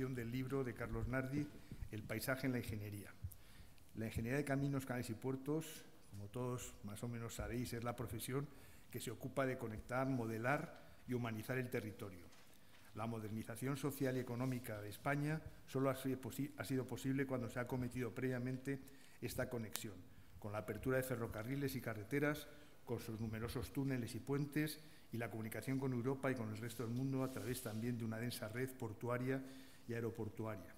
presentación del libro de Carlos Nardi, El paisaje en la ingeniería. La ingeniería de caminos, canales y puertos, como todos más o menos sabéis, es la profesión que se ocupa de conectar, modelar y humanizar el territorio. La modernización social y económica de España solo ha sido posible cuando se ha cometido previamente esta conexión, con la apertura de ferrocarriles y carreteras, con sus numerosos túneles y puentes y la comunicación con Europa y con el resto del mundo a través también de una densa red portuaria y aeroportuaria.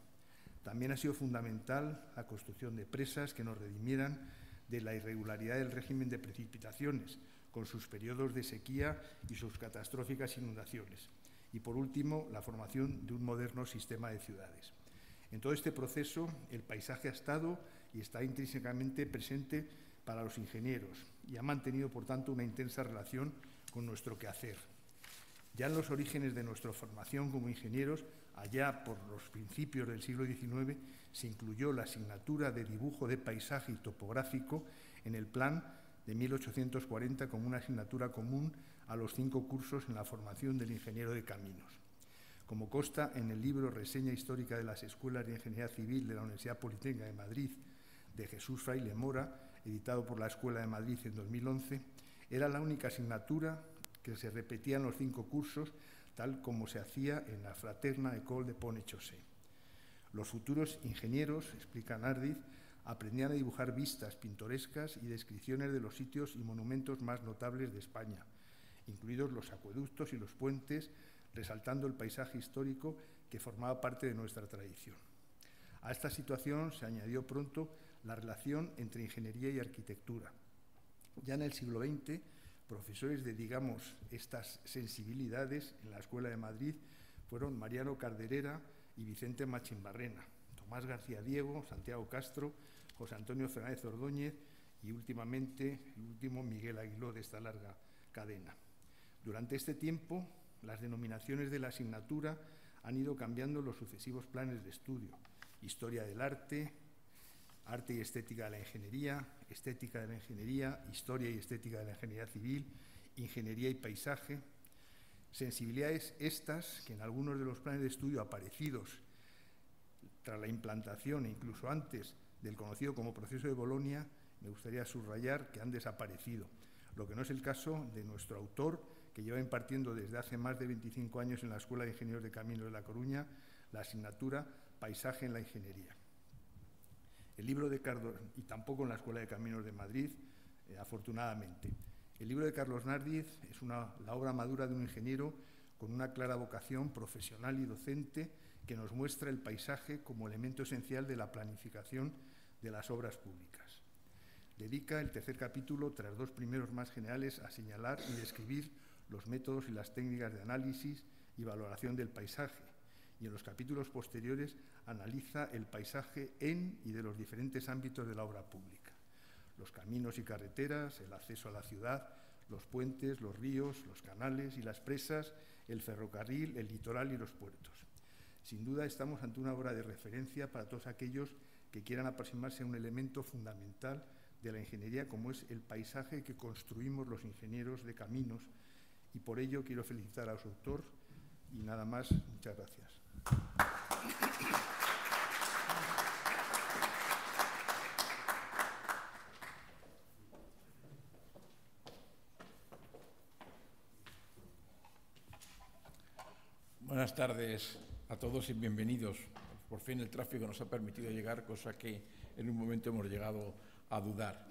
También ha sido fundamental la construcción de presas que nos redimieran de la irregularidad del régimen de precipitaciones, con sus periodos de sequía y sus catastróficas inundaciones. Y, por último, la formación de un moderno sistema de ciudades. En todo este proceso, el paisaje ha estado y está intrínsecamente presente para los ingenieros y ha mantenido, por tanto, una intensa relación con nuestro quehacer. Ya en los orígenes de nuestra formación como ingenieros, allá por los principios del siglo XIX, se incluyó la asignatura de dibujo de paisaje y topográfico en el plan de 1840 como una asignatura común a los 5 cursos en la formación del ingeniero de caminos. Como consta en el libro Reseña histórica de las escuelas de ingeniería civil de la Universidad Politécnica de Madrid, de Jesús Fraile Mora, editado por la Escuela de Madrid en 2011, era la única asignatura que se repetía en los 5 cursos, tal como se hacía en la Fraterna École de Pont-et-Chaussée. Los futuros ingenieros, explica Nardi, aprendían a dibujar vistas pintorescas y descripciones de los sitios y monumentos más notables de España, incluidos los acueductos y los puentes, resaltando el paisaje histórico que formaba parte de nuestra tradición. A esta situación se añadió pronto la relación entre ingeniería y arquitectura. Ya en el siglo XX, profesores de, digamos, estas sensibilidades en la Escuela de Madrid fueron Mariano Carderera y Vicente Machimbarrena, Tomás García Diego, Santiago Castro, José Antonio Fernández Ordóñez y últimamente, el último, Miguel Aguiló, de esta larga cadena. Durante este tiempo, las denominaciones de la asignatura han ido cambiando en los sucesivos planes de estudio: Historia del arte, Arte y estética de la ingeniería, Estética de la ingeniería, Historia y estética de la ingeniería civil, Ingeniería y paisaje. Sensibilidades estas que en algunos de los planes de estudio aparecidos tras la implantación e incluso antes del conocido como proceso de Bolonia, me gustaría subrayar que han desaparecido, lo que no es el caso de nuestro autor, que lleva impartiendo desde hace más de 25 años en la Escuela de Ingenieros de Caminos de La Coruña la asignatura Paisaje en la Ingeniería. El libro de Carlos, y tampoco en la Escuela de Caminos de Madrid, afortunadamente. El libro de Carlos Nardi es la obra madura de un ingeniero con una clara vocación profesional y docente que nos muestra el paisaje como elemento esencial de la planificación de las obras públicas. Dedica el tercer capítulo, tras 2 primeros más generales, a señalar y describir los métodos y las técnicas de análisis y valoración del paisaje, y en los capítulos posteriores analiza el paisaje en y de los diferentes ámbitos de la obra pública: los caminos y carreteras, el acceso a la ciudad, los puentes, los ríos, los canales y las presas, el ferrocarril, el litoral y los puertos. Sin duda estamos ante una obra de referencia para todos aquellos que quieran aproximarse a un elemento fundamental de la ingeniería, como es el paisaje que construimos los ingenieros de caminos, y por ello quiero felicitar a su autor y nada más. Muchas gracias. Buenas tardes a todos y bienvenidos. Por fin el tráfico nos ha permitido llegar, cosa que en un momento hemos llegado a dudar.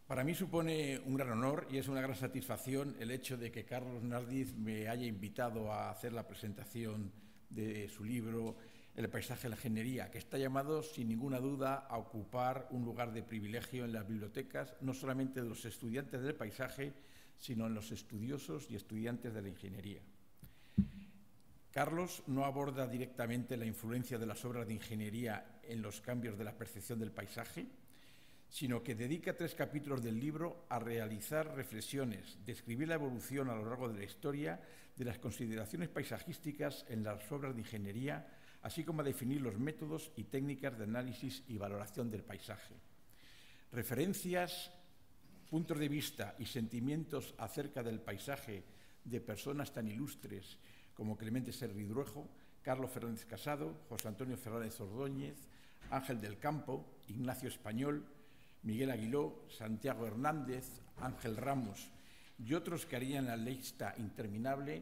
Para mí supone un gran honor y es una gran satisfacción el hecho de que Carlos Nardi me haya invitado a hacer la presentación de su libro El paisaje de la ingeniería, que está llamado sin ninguna duda a ocupar un lugar de privilegio en las bibliotecas, no solamente de los estudiantes del paisaje, sino en los estudiosos y estudiantes de la ingeniería. Carlos no aborda directamente la influencia de las obras de ingeniería en los cambios de la percepción del paisaje, sino que dedica 3 capítulos del libro a realizar reflexiones, describir la evolución a lo largo de la historia de las consideraciones paisajísticas en las obras de ingeniería, así como a definir los métodos y técnicas de análisis y valoración del paisaje. Referencias, puntos de vista y sentimientos acerca del paisaje de personas tan ilustres como Clemente Servidruejo, Carlos Fernández Casado, José Antonio Fernández Ordóñez, Ángel del Campo, Ignacio Español, Miguel Aguiló, Santiago Hernández, Ángel Ramos y otros que harían la lista interminable,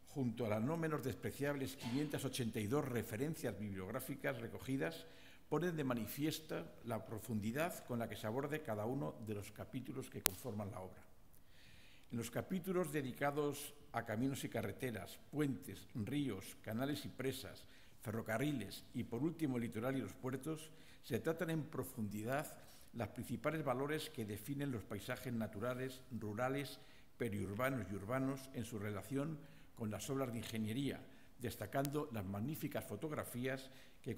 junto a las no menos despreciables 582 referencias bibliográficas recogidas, ponen de manifiesto la profundidad con la que se aborde cada uno de los capítulos que conforman la obra. En los capítulos dedicados a caminos y carreteras, puentes, ríos, canales y presas, ferrocarriles y, por último, el litoral y los puertos, se tratan en profundidad los principales valores que definen los paisajes naturales, rurales, periurbanos y urbanos en su relación con las obras de ingeniería, destacando las magníficas fotografías que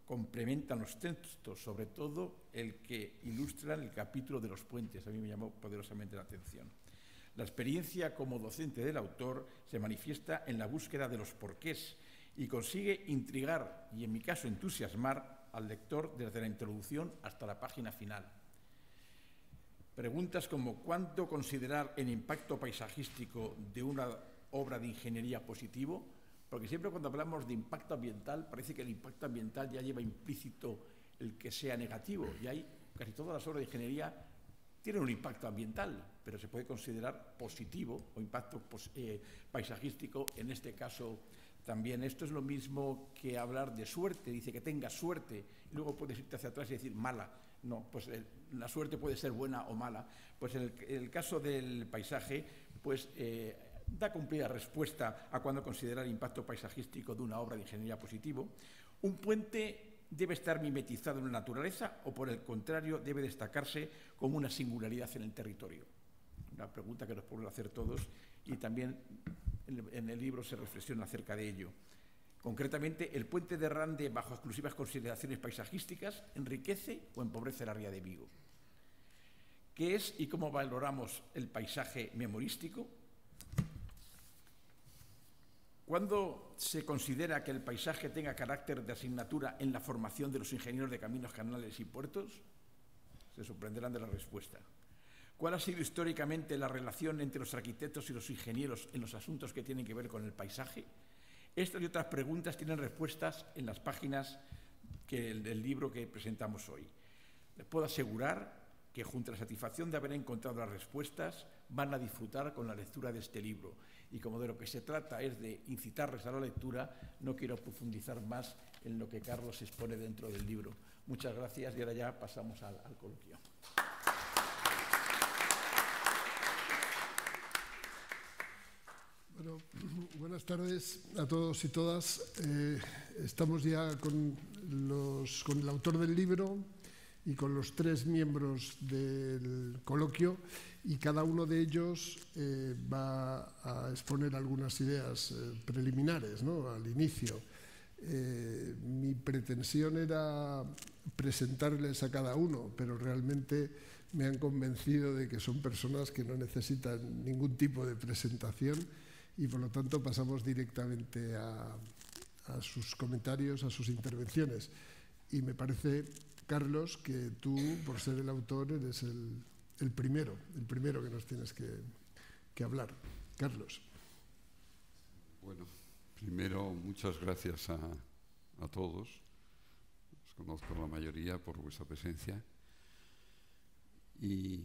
complementan los textos, sobre todo el que ilustra el capítulo de los puentes. A mí me llamó poderosamente la atención. La experiencia como docente del autor se manifiesta en la búsqueda de los porqués y consigue intrigar y, en mi caso, entusiasmar al lector desde la introducción hasta la página final. Preguntas como ¿cuánto considerar el impacto paisajístico de una obra de ingeniería positivo? Porque siempre cuando hablamos de impacto ambiental parece que el impacto ambiental ya lleva implícito el que sea negativo, y hay casi todas las obras de ingeniería tienen un impacto ambiental, pero se puede considerar positivo o impacto paisajístico en este caso también. Esto es lo mismo que hablar de suerte, dice que tengas suerte, y luego puedes irte hacia atrás y decir mala. No, pues la suerte puede ser buena o mala. Pues en el caso del paisaje, pues da cumplida respuesta a cuando considerar el impacto paisajístico de una obra de ingeniería positivo. Un puente debe estar mimetizado en la naturaleza o, por el contrario, debe destacarse como una singularidad en el territorio. Una pregunta que nos podemos hacer todos, y también en el libro se reflexiona acerca de ello. Concretamente, el puente de Rande, bajo exclusivas consideraciones paisajísticas, enriquece o empobrece la ría de Vigo. ¿Qué es y cómo valoramos el paisaje memorístico? ¿Cuándo se considera que el paisaje tenga carácter de asignatura en la formación de los ingenieros de caminos, canales y puertos? Se sorprenderán de la respuesta. ¿Cuál ha sido históricamente la relación entre los arquitectos y los ingenieros en los asuntos que tienen que ver con el paisaje? Estas y otras preguntas tienen respuestas en las páginas del libro que presentamos hoy. Les puedo asegurar que, junto a la satisfacción de haber encontrado las respuestas, van a disfrutar con la lectura de este libro. Y como de lo que se trata es de incitarles a la lectura, no quiero profundizar más en lo que Carlos expone dentro del libro. Muchas gracias, y ahora ya pasamos al coloquio. Bueno, buenas tardes a todos y todas. Estamos ya con el autor del libro y con los tres miembros del coloquio, y cada uno de ellos va a exponer algunas ideas preliminares, ¿no?, al inicio. Mi pretensión era presentarles a cada uno, pero realmente me han convencido de que son personas que no necesitan ningún tipo de presentación, y por lo tanto pasamos directamente a sus comentarios, a sus intervenciones. Y me parece, Carlos, que tú, por ser el autor, eres el primero que nos tienes que hablar. Carlos. Bueno, primero, muchas gracias a todos. Os conozco la mayoría por vuestra presencia. Y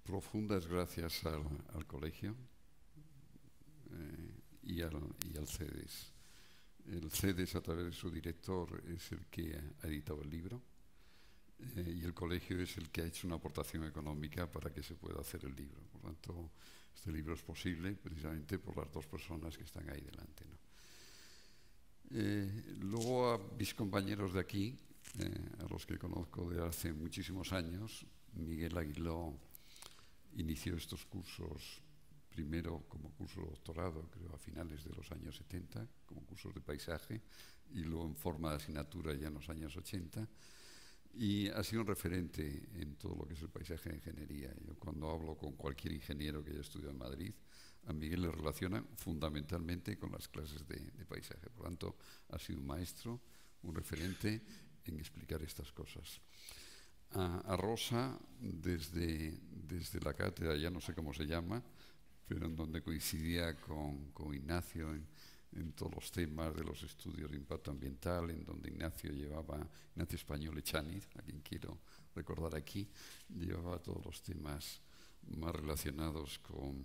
profundas gracias al colegio y al CEDES. El CEDES, a través de su director, es el que ha editado el libro, y el colegio es el que ha hecho una aportación económica para que se pueda hacer el libro. Por lo tanto, este libro es posible precisamente por las dos personas que están ahí delante, ¿no? Luego, a mis compañeros de aquí, a los que conozco de hace muchísimos años, Miguel Aguiló inició estos cursos primero como curso de doctorado, creo a finales de los años 70, como cursos de paisaje, y luego en forma de asignatura ya en los años 80, y ha sido un referente en todo lo que es el paisaje de ingeniería. Yo, cuando hablo con cualquier ingeniero que haya estudiado en Madrid, a Miguel le relacionan fundamentalmente con las clases de paisaje. Por lo tanto, ha sido un maestro, un referente en explicar estas cosas. A Rosa, desde la cátedra, ya no sé cómo se llama, pero en donde coincidía con Ignacio en todos los temas de los estudios de impacto ambiental, en donde Ignacio Español Echaniz, a quien quiero recordar aquí, llevaba todos los temas más relacionados con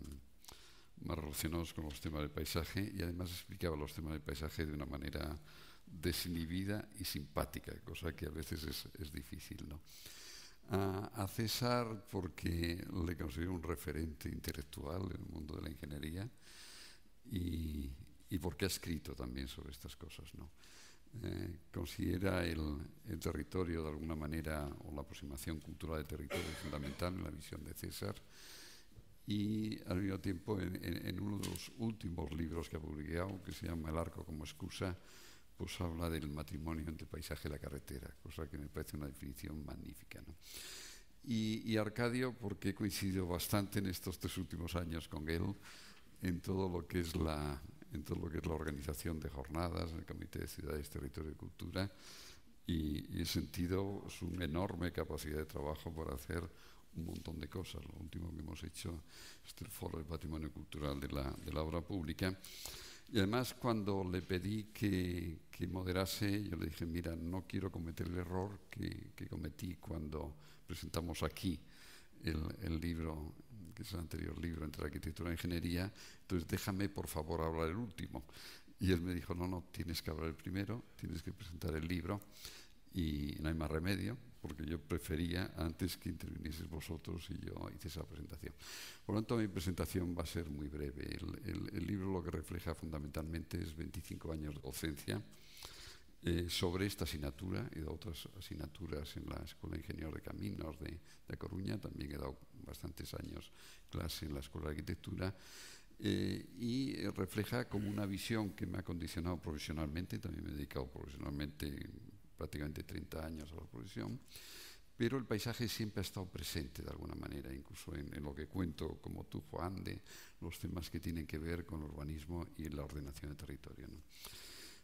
los temas del paisaje, y además explicaba los temas del paisaje de una manera desinhibida y simpática, cosa que a veces es difícil, ¿no? A César, porque le considero un referente intelectual en el mundo de la ingeniería y porque ha escrito también sobre estas cosas, ¿no? Considera el territorio de alguna manera, o la aproximación cultural del territorio, fundamental en la visión de César, y al mismo tiempo en uno de los últimos libros que ha publicado, que se llama El arco como excusa, pues habla del matrimonio entre el paisaje y la carretera, cosa que me parece una definición magnífica, ¿no? Y Arcadio, porque he coincidido bastante en estos 3 últimos años con él en todo lo que es la organización de jornadas, en el Comité de Ciudades, Territorio y Cultura, y he sentido su enorme capacidad de trabajo para hacer un montón de cosas. Lo último que hemos hecho es el Foro del Patrimonio Cultural de la Obra Pública. Y además, cuando le pedí que moderase, yo le dije, mira, no quiero cometer el error que cometí cuando presentamos aquí el libro, que es el anterior libro, Entre la arquitectura e la ingeniería, entonces déjame por favor hablar el último. Y él me dijo, no, tienes que hablar el primero, tienes que presentar el libro, y no hay más remedio, porque yo prefería antes que intervinieseis vosotros y yo hice esa presentación. Por lo tanto, mi presentación va a ser muy breve. El libro lo que refleja fundamentalmente es 25 años de docencia sobre esta asignatura y de otras asignaturas en la Escuela de Ingenieros de Caminos de Coruña. También he dado bastantes años clase en la Escuela de Arquitectura, y refleja como una visión que me ha condicionado profesionalmente. También me he dedicado profesionalmente prácticamente 30 años a la profesión, pero el paisaje siempre ha estado presente de alguna manera, incluso en lo que cuento, como tú, Juan, de los temas que tienen que ver con el urbanismo y la ordenación del territorio, ¿no?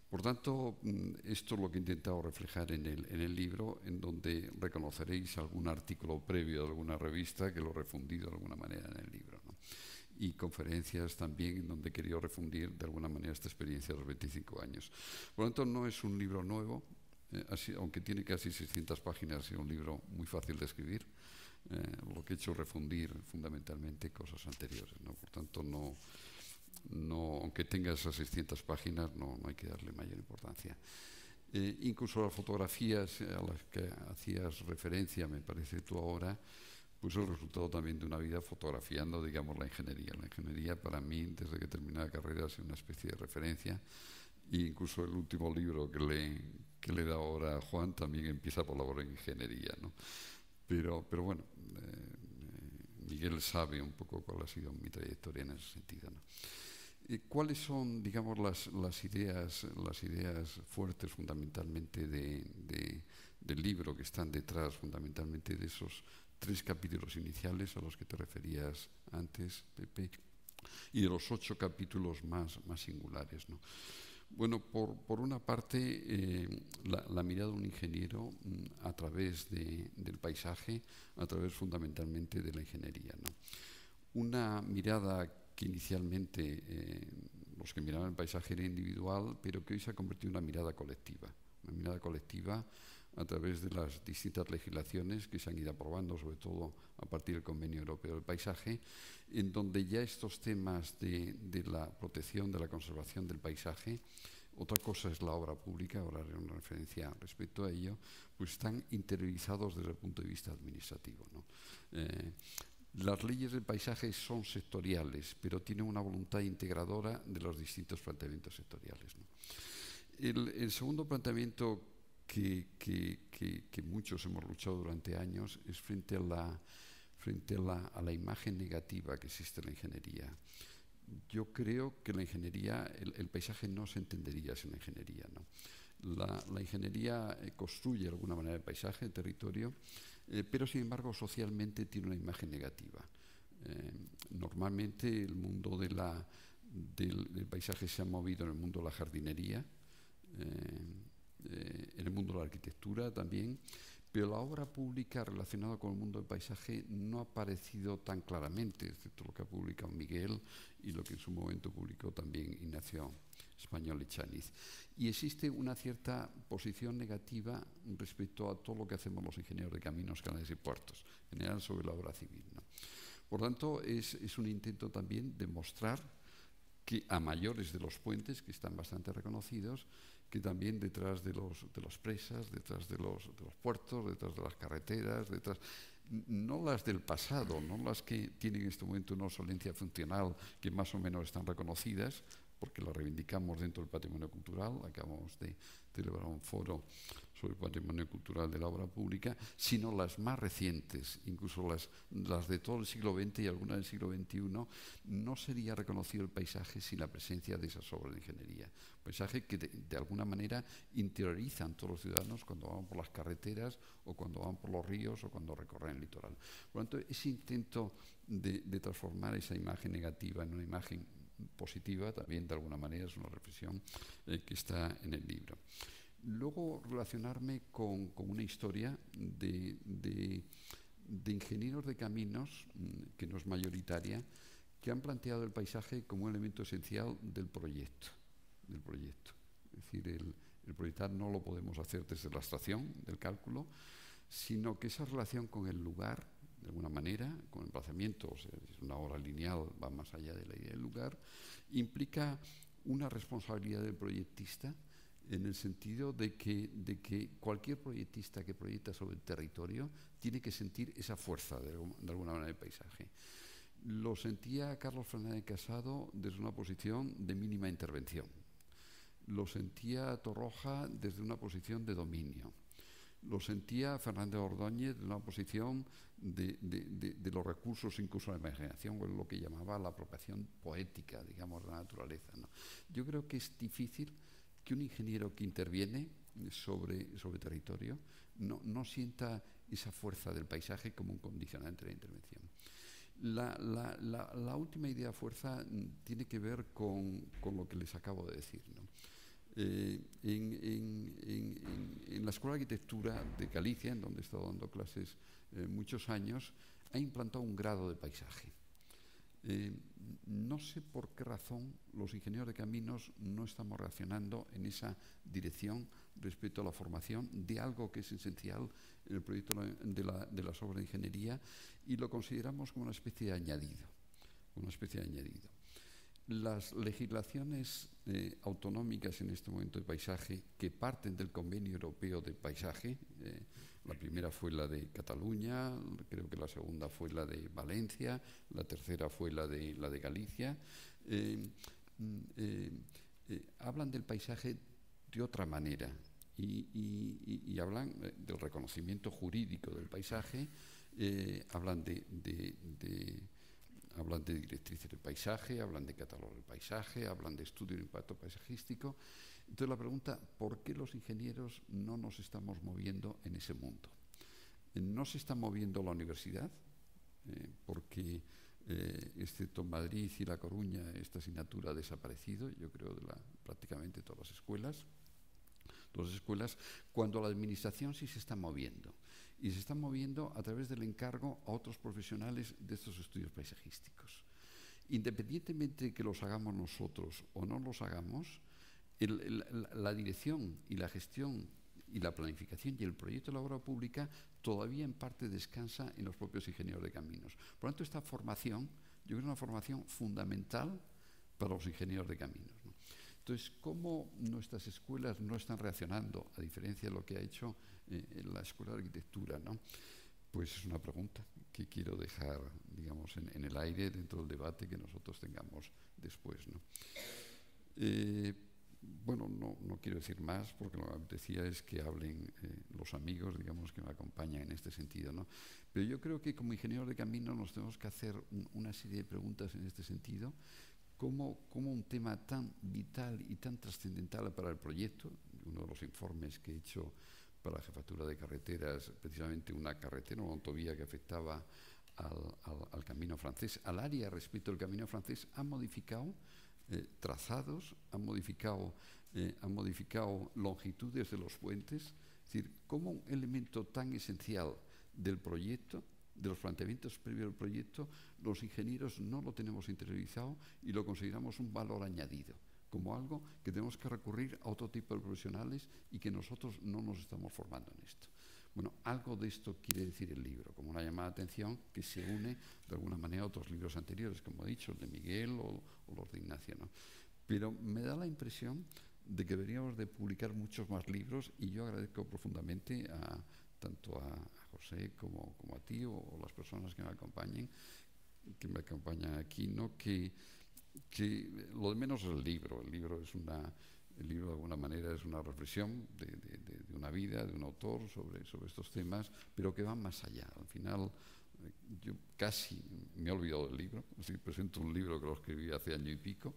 Por tanto, esto es lo que he intentado reflejar en el libro, en donde reconoceréis algún artículo previo de alguna revista que lo he refundido de alguna manera en el libro, ¿no? Y conferencias también en donde he querido refundir de alguna manera esta experiencia de los 25 años. Por lo tanto, no es un libro nuevo, aunque tiene casi 600 páginas y un libro muy fácil de escribir. Lo que he hecho es refundir fundamentalmente cosas anteriores, ¿no? Por tanto, no, aunque tenga esas 600 páginas, no hay que darle mayor importancia. Incluso las fotografías a las que hacías referencia, me parece tú ahora, pues es el resultado también de una vida fotografiando, digamos, la ingeniería. La ingeniería para mí, desde que terminé la carrera, ha sido una especie de referencia. E incluso el último libro que le he dado ahora a Juan también empieza por la labor en ingeniería, ¿no? Pero bueno, Miguel sabe un poco cuál ha sido mi trayectoria en ese sentido, ¿no? ¿Cuáles son, digamos, las ideas fuertes fundamentalmente del libro, que están detrás fundamentalmente de esos 3 capítulos iniciales a los que te referías antes, Pepe, y de los 8 capítulos más singulares, ¿no? Bueno, por una parte, la mirada de un ingeniero a través del paisaje, a través fundamentalmente de la ingeniería, ¿no? Una mirada que inicialmente los que miraban el paisaje era individual, pero que hoy se ha convertido en una mirada colectiva a través de las distintas legislaciones que se han ido aprobando, sobre todo a partir del Convenio Europeo del Paisaje, en donde ya estos temas de la protección, de la conservación del paisaje, otra cosa es la obra pública, ahora haré una referencia respecto a ello, pues están interiorizados desde el punto de vista administrativo, ¿no? Las leyes del paisaje son sectoriales, pero tienen una voluntad integradora de los distintos planteamientos sectoriales, ¿no? El segundo planteamiento que muchos hemos luchado durante años es frente a la imagen negativa que existe en la ingeniería. Yo creo que la ingeniería, el paisaje no se entendería sin la ingeniería, ¿no? La ingeniería construye de alguna manera el paisaje, el territorio, pero sin embargo socialmente tiene una imagen negativa. Normalmente el mundo del paisaje se ha movido en el mundo de la jardinería, en el mundo de la arquitectura también, pero la obra pública relacionada con el mundo del paisaje no ha aparecido tan claramente, excepto lo que ha publicado Miguel y lo que en su momento publicó también Ignacio español Echaniz. Y existe una cierta posición negativa respecto a todo lo que hacemos los ingenieros de caminos, canales y puertos, en general sobre la obra civil, ¿no? Por tanto, es un intento también de mostrar que a mayores de los puentes, que están bastante reconocidos, que también detrás de las presas, detrás de los puertos, detrás de las carreteras, detrás, no las del pasado, no las que tienen en este momento una obsolencia funcional que más o menos están reconocidas, porque las reivindicamos dentro del patrimonio cultural, acabamos de celebrar un foro sobre el patrimonio cultural de la obra pública, sino las más recientes, incluso las de todo el siglo XX y algunas del siglo XXI, no sería reconocido el paisaje sin la presencia de esas obras de ingeniería. Paisaje que de alguna manera interiorizan todos los ciudadanos cuando van por las carreteras o cuando van por los ríos o cuando recorren el litoral. Por lo tanto, ese intento de transformar esa imagen negativa en una imagen positiva también de alguna manera es una reflexión que está en el libro. Luego relacionarme con una historia de ingenieros de caminos, que no es mayoritaria, que han planteado el paisaje como un elemento esencial del proyecto. Es decir, el proyectar no lo podemos hacer desde la abstracción del cálculo, sino que esa relación con el lugar, de alguna manera, con emplazamiento, o sea, es una obra lineal, va más allá de la idea del lugar, implica una responsabilidad del proyectista en el sentido de que cualquier proyectista que proyecta sobre el territorio tiene que sentir esa fuerza de alguna manera del paisaje. Lo sentía Carlos Fernández Casado desde una posición de mínima intervención. Lo sentía Torroja desde una posición de dominio. Lo sentía Fernández Ordóñez de una posición de los recursos, incluso de la imaginación, o lo que llamaba la apropiación poética, digamos, de la naturaleza, ¿no? Yo creo que es difícil que un ingeniero que interviene sobre territorio no sienta esa fuerza del paisaje como un condicionante de la intervención. La última idea fuerza tiene que ver con lo que les acabo de decir, ¿no? En la Escuela de Arquitectura de Galicia, en donde he estado dando clases muchos años, ha implantado un grado de paisaje. No sé por qué razón los ingenieros de caminos no estamos reaccionando en esa dirección respecto a la formación de algo que es esencial en el proyecto de las obras de ingeniería, y lo consideramos como una especie de añadido. Las legislaciones autonómicas en este momento de paisaje, que parten del Convenio Europeo de Paisaje, la primera fue la de Cataluña, creo que la segunda fue la de Valencia, la tercera fue la de Galicia, hablan del paisaje de otra manera y hablan del reconocimiento jurídico del paisaje, hablan de directrices del paisaje, hablan de catálogo del paisaje, hablan de estudio de impacto paisajístico. Entonces la pregunta, ¿por qué los ingenieros no nos estamos moviendo en ese mundo? No se está moviendo la universidad, porque excepto en Madrid y La Coruña esta asignatura ha desaparecido, yo creo, de prácticamente todas las escuelas. Cuando la administración sí se está moviendo. Y se está moviendo a través del encargo a otros profesionales de estos estudios paisajísticos. Independientemente de que los hagamos nosotros o no los hagamos, la dirección y la gestión y la planificación y el proyecto de la obra pública todavía en parte descansa en los propios ingenieros de caminos. Por lo tanto, esta formación, yo creo que es una formación fundamental para los ingenieros de caminos, ¿no? Entonces, ¿cómo nuestras escuelas no están reaccionando, a diferencia de lo que ha hecho en la Escuela de Arquitectura, ¿no? Pues es una pregunta que quiero dejar, digamos, en el aire dentro del debate que nosotros tengamos después, ¿no? Bueno, no quiero decir más, porque lo que decía es que hablen los amigos, digamos, que me acompañan en este sentido, ¿no? Pero yo creo que como ingenieros de camino nos tenemos que hacer una serie de preguntas en este sentido. ¿Cómo un tema tan vital y tan trascendental para el proyecto, uno de los informes que he hecho para la Jefatura de Carreteras, precisamente una carretera, una autovía que afectaba al camino francés, al área respecto al camino francés, ha modificado trazados, han modificado longitudes de los puentes? Es decir, como un elemento tan esencial del proyecto, de los planteamientos previos del proyecto, los ingenieros no lo tenemos interiorizado y lo consideramos un valor añadido, como algo que tenemos que recurrir a otro tipo de profesionales y que nosotros no nos estamos formando en esto. Bueno, algo de esto quiere decir el libro, como una llamada de atención que se une de alguna manera a otros libros anteriores, como he dicho, el de Miguel o los de Ignacio, ¿no? Pero me da la impresión de que deberíamos de publicar muchos más libros, y yo agradezco profundamente tanto a José como a ti o las personas que me acompañan aquí, ¿no? Que lo de menos es el libro. El libro de alguna manera es una reflexión de una vida, de un autor sobre estos temas, pero que van más allá. Al final, yo casi me he olvidado del libro. Así presento un libro que lo escribí hace año y pico.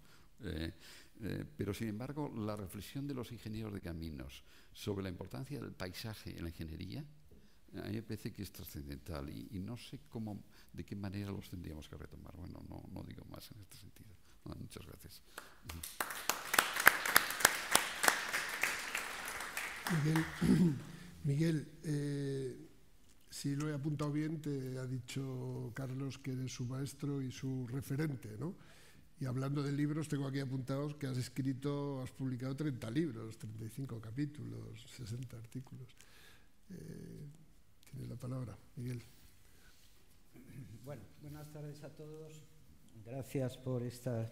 Pero sin embargo, la reflexión de los ingenieros de caminos sobre la importancia del paisaje en la ingeniería, a mí me parece que es trascendental, y no sé de qué manera los tendríamos que retomar. Bueno, no digo más en este sentido. No, muchas gracias. Miguel, si lo he apuntado bien, te ha dicho Carlos que eres su maestro y su referente, ¿no? Y hablando de libros, tengo aquí apuntados que has publicado 30 libros, 35 capítulos, 60 artículos. Tienes la palabra, Miguel. Bueno, buenas tardes a todos. Gracias por esta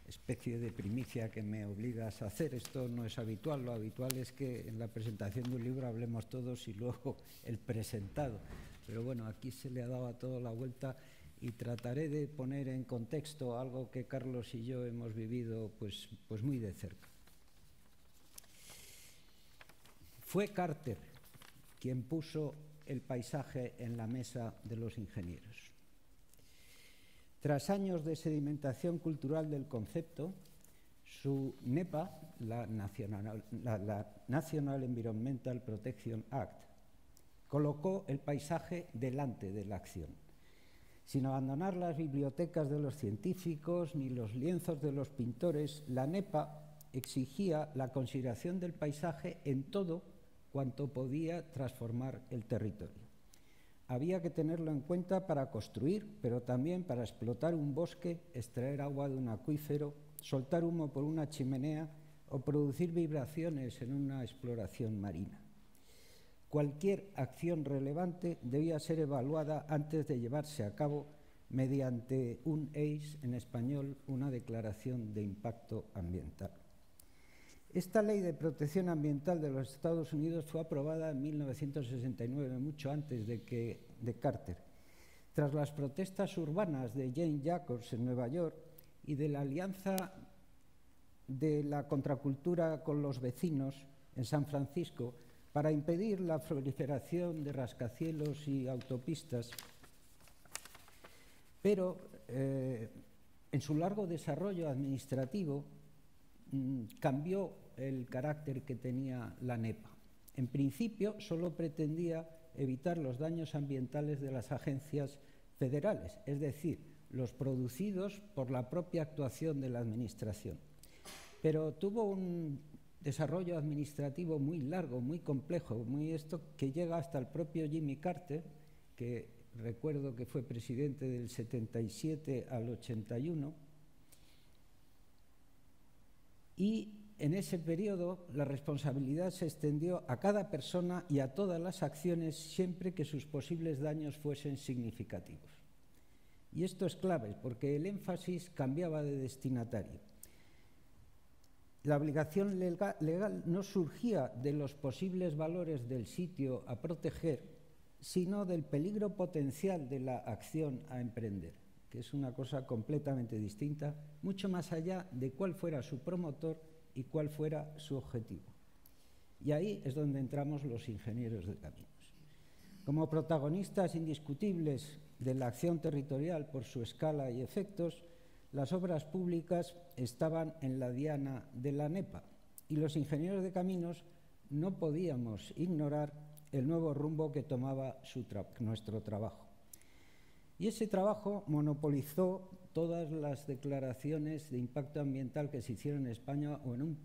especie de primicia que me obligas a hacer. Esto no es habitual. Lo habitual es que en la presentación de un libro hablemos todos y luego el presentado. Pero bueno, aquí se le ha dado a todo la vuelta, y trataré de poner en contexto algo que Carlos y yo hemos vivido pues muy de cerca. Fue Carter quien puso el paisaje en la mesa de los ingenieros. Tras años de sedimentación cultural del concepto, su NEPA, la National Environmental Protection Act, colocó el paisaje delante de la acción. Sin abandonar las bibliotecas de los científicos ni los lienzos de los pintores, la NEPA exigía la consideración del paisaje en todo cuanto podía transformar el territorio. Había que tenerlo en cuenta para construir, pero también para explotar un bosque, extraer agua de un acuífero, soltar humo por una chimenea o producir vibraciones en una exploración marina. Cualquier acción relevante debía ser evaluada antes de llevarse a cabo mediante un EIS, en español, una declaración de impacto ambiental. Esta ley de protección ambiental de los Estados Unidos fue aprobada en 1969, mucho antes de Carter. Tras las protestas urbanas de Jane Jacobs en Nueva York y de la alianza de la contracultura con los vecinos en San Francisco para impedir la proliferación de rascacielos y autopistas, pero en su largo desarrollo administrativo cambió el carácter que tenía la NEPA. En principio, solo pretendía evitar los daños ambientales de las agencias federales, es decir, los producidos por la propia actuación de la Administración. Pero tuvo un desarrollo administrativo muy largo, muy complejo, que llega hasta el propio Jimmy Carter, que recuerdo que fue presidente del 77 al 81, y en ese periodo la responsabilidad se extendió a cada persona y a todas las acciones siempre que sus posibles daños fuesen significativos. Y esto es clave porque el énfasis cambiaba de destinatario. La obligación legal no surgía de los posibles valores del sitio a proteger, sino del peligro potencial de la acción a emprender, que es una cosa completamente distinta, mucho más allá de cuál fuera su promotor y cuál fuera su objetivo. Y ahí es donde entramos los ingenieros de caminos. Como protagonistas indiscutibles de la acción territorial por su escala y efectos, las obras públicas estaban en la diana de la NEPA y los ingenieros de caminos no podíamos ignorar el nuevo rumbo que tomaba nuestro trabajo. Y ese trabajo monopolizó todas las declaraciones de impacto ambiental que se hicieron en España, o en un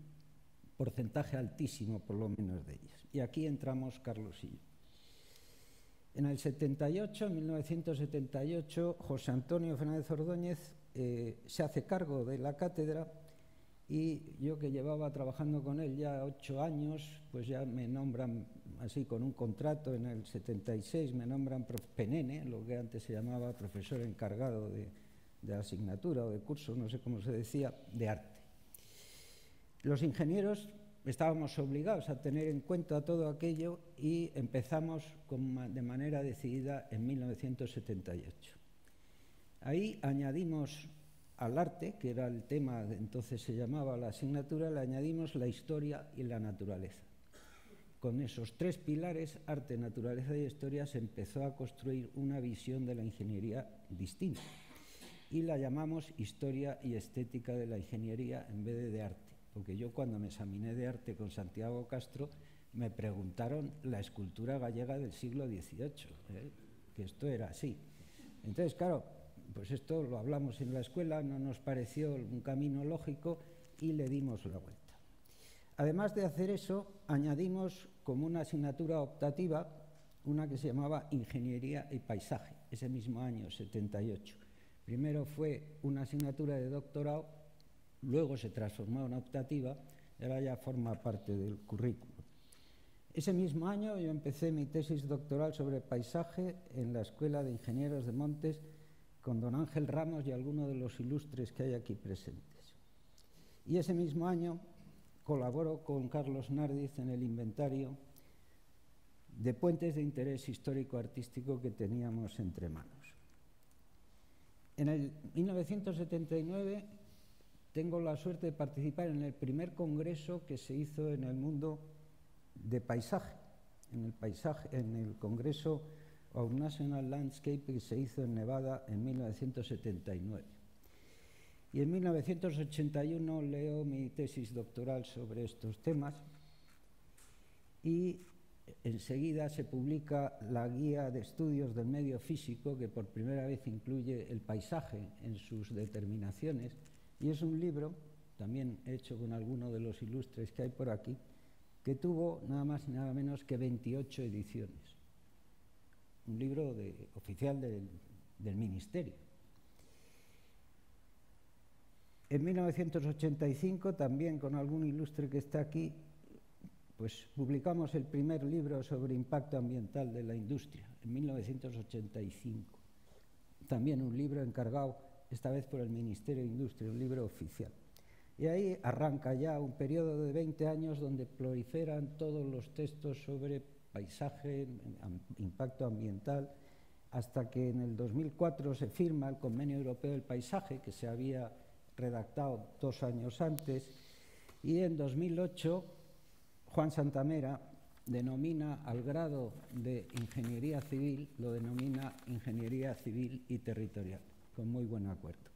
porcentaje altísimo por lo menos de ellas. Y aquí entramos Carlos y yo. En el 1978, José Antonio Fernández Ordóñez se hace cargo de la cátedra y yo, que llevaba trabajando con él ya 8 años, pues ya me nombran así con un contrato en el 76, me nombran PNN, lo que antes se llamaba profesor encargado de asignatura o de curso, no sé cómo se decía, de arte. Los ingenieros estábamos obligados a tener en cuenta todo aquello y empezamos de manera decidida en 1978. Ahí añadimos al arte, que era el tema, entonces se llamaba la asignatura, le añadimos la historia y la naturaleza. Con esos 3 pilares, arte, naturaleza y historia, se empezó a construir una visión de la ingeniería distinta y la llamamos historia y estética de la ingeniería en vez de arte, porque yo, cuando me examiné de arte con Santiago Castro, me preguntaron la escultura gallega del siglo XVIII, que esto era así. Entonces, claro, pues esto lo hablamos en la escuela, no nos pareció un camino lógico y le dimos la vuelta. Además de hacer eso, añadimos como una asignatura optativa una que se llamaba Ingeniería y Paisaje, ese mismo año, 78. Primero fue una asignatura de doctorado, luego se transformó en optativa y ahora ya forma parte del currículo. Ese mismo año yo empecé mi tesis doctoral sobre paisaje en la Escuela de Ingenieros de Montes con don Ángel Ramos y algunos de los ilustres que hay aquí presentes. Y ese mismo año colaboro con Carlos Nardiz en el inventario de puentes de interés histórico-artístico que teníamos entre manos. En el 1979 tengo la suerte de participar en el primer congreso que se hizo en el mundo de paisaje, en el Congreso of National Landscape, que se hizo en Nevada en 1979. Y en 1981 leo mi tesis doctoral sobre estos temas y enseguida se publica la Guía de Estudios del Medio Físico, que por primera vez incluye el paisaje en sus determinaciones, y es un libro, también hecho con alguno de los ilustres que hay por aquí, que tuvo nada más y nada menos que 28 ediciones. Un libro oficial del Ministerio. En 1985, también con algún ilustre que está aquí, pues publicamos el primer libro sobre impacto ambiental de la industria, en 1985. También un libro encargado, esta vez por el Ministerio de Industria, un libro oficial. Y ahí arranca ya un periodo de 20 años donde proliferan todos los textos sobre paisaje, impacto ambiental, hasta que en el 2004 se firma el Convenio Europeo del Paisaje, que se había redactado 2 años antes, y en 2008 Juan Santamera denomina al grado de Ingeniería Civil, lo denomina Ingeniería Civil y Territorial, con muy buen acuerdo.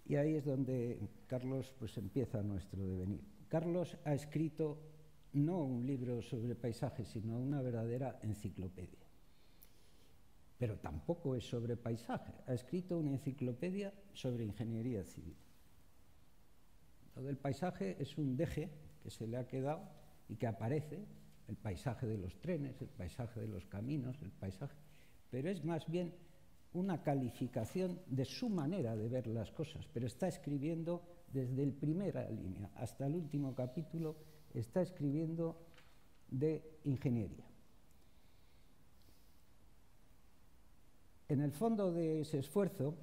Y ahí es donde Carlos pues empieza nuestro devenir. Carlos ha escrito no un libro sobre paisaje, sino una verdadera enciclopedia. Pero tampoco es sobre paisaje. Ha escrito una enciclopedia sobre ingeniería civil. Lo del paisaje es un deje que se le ha quedado y que aparece, el paisaje de los trenes, el paisaje de los caminos, el paisaje, pero es más bien una calificación de su manera de ver las cosas, pero está escribiendo desde la primera línea hasta el último capítulo, está escribiendo de ingeniería. En el fondo de ese esfuerzo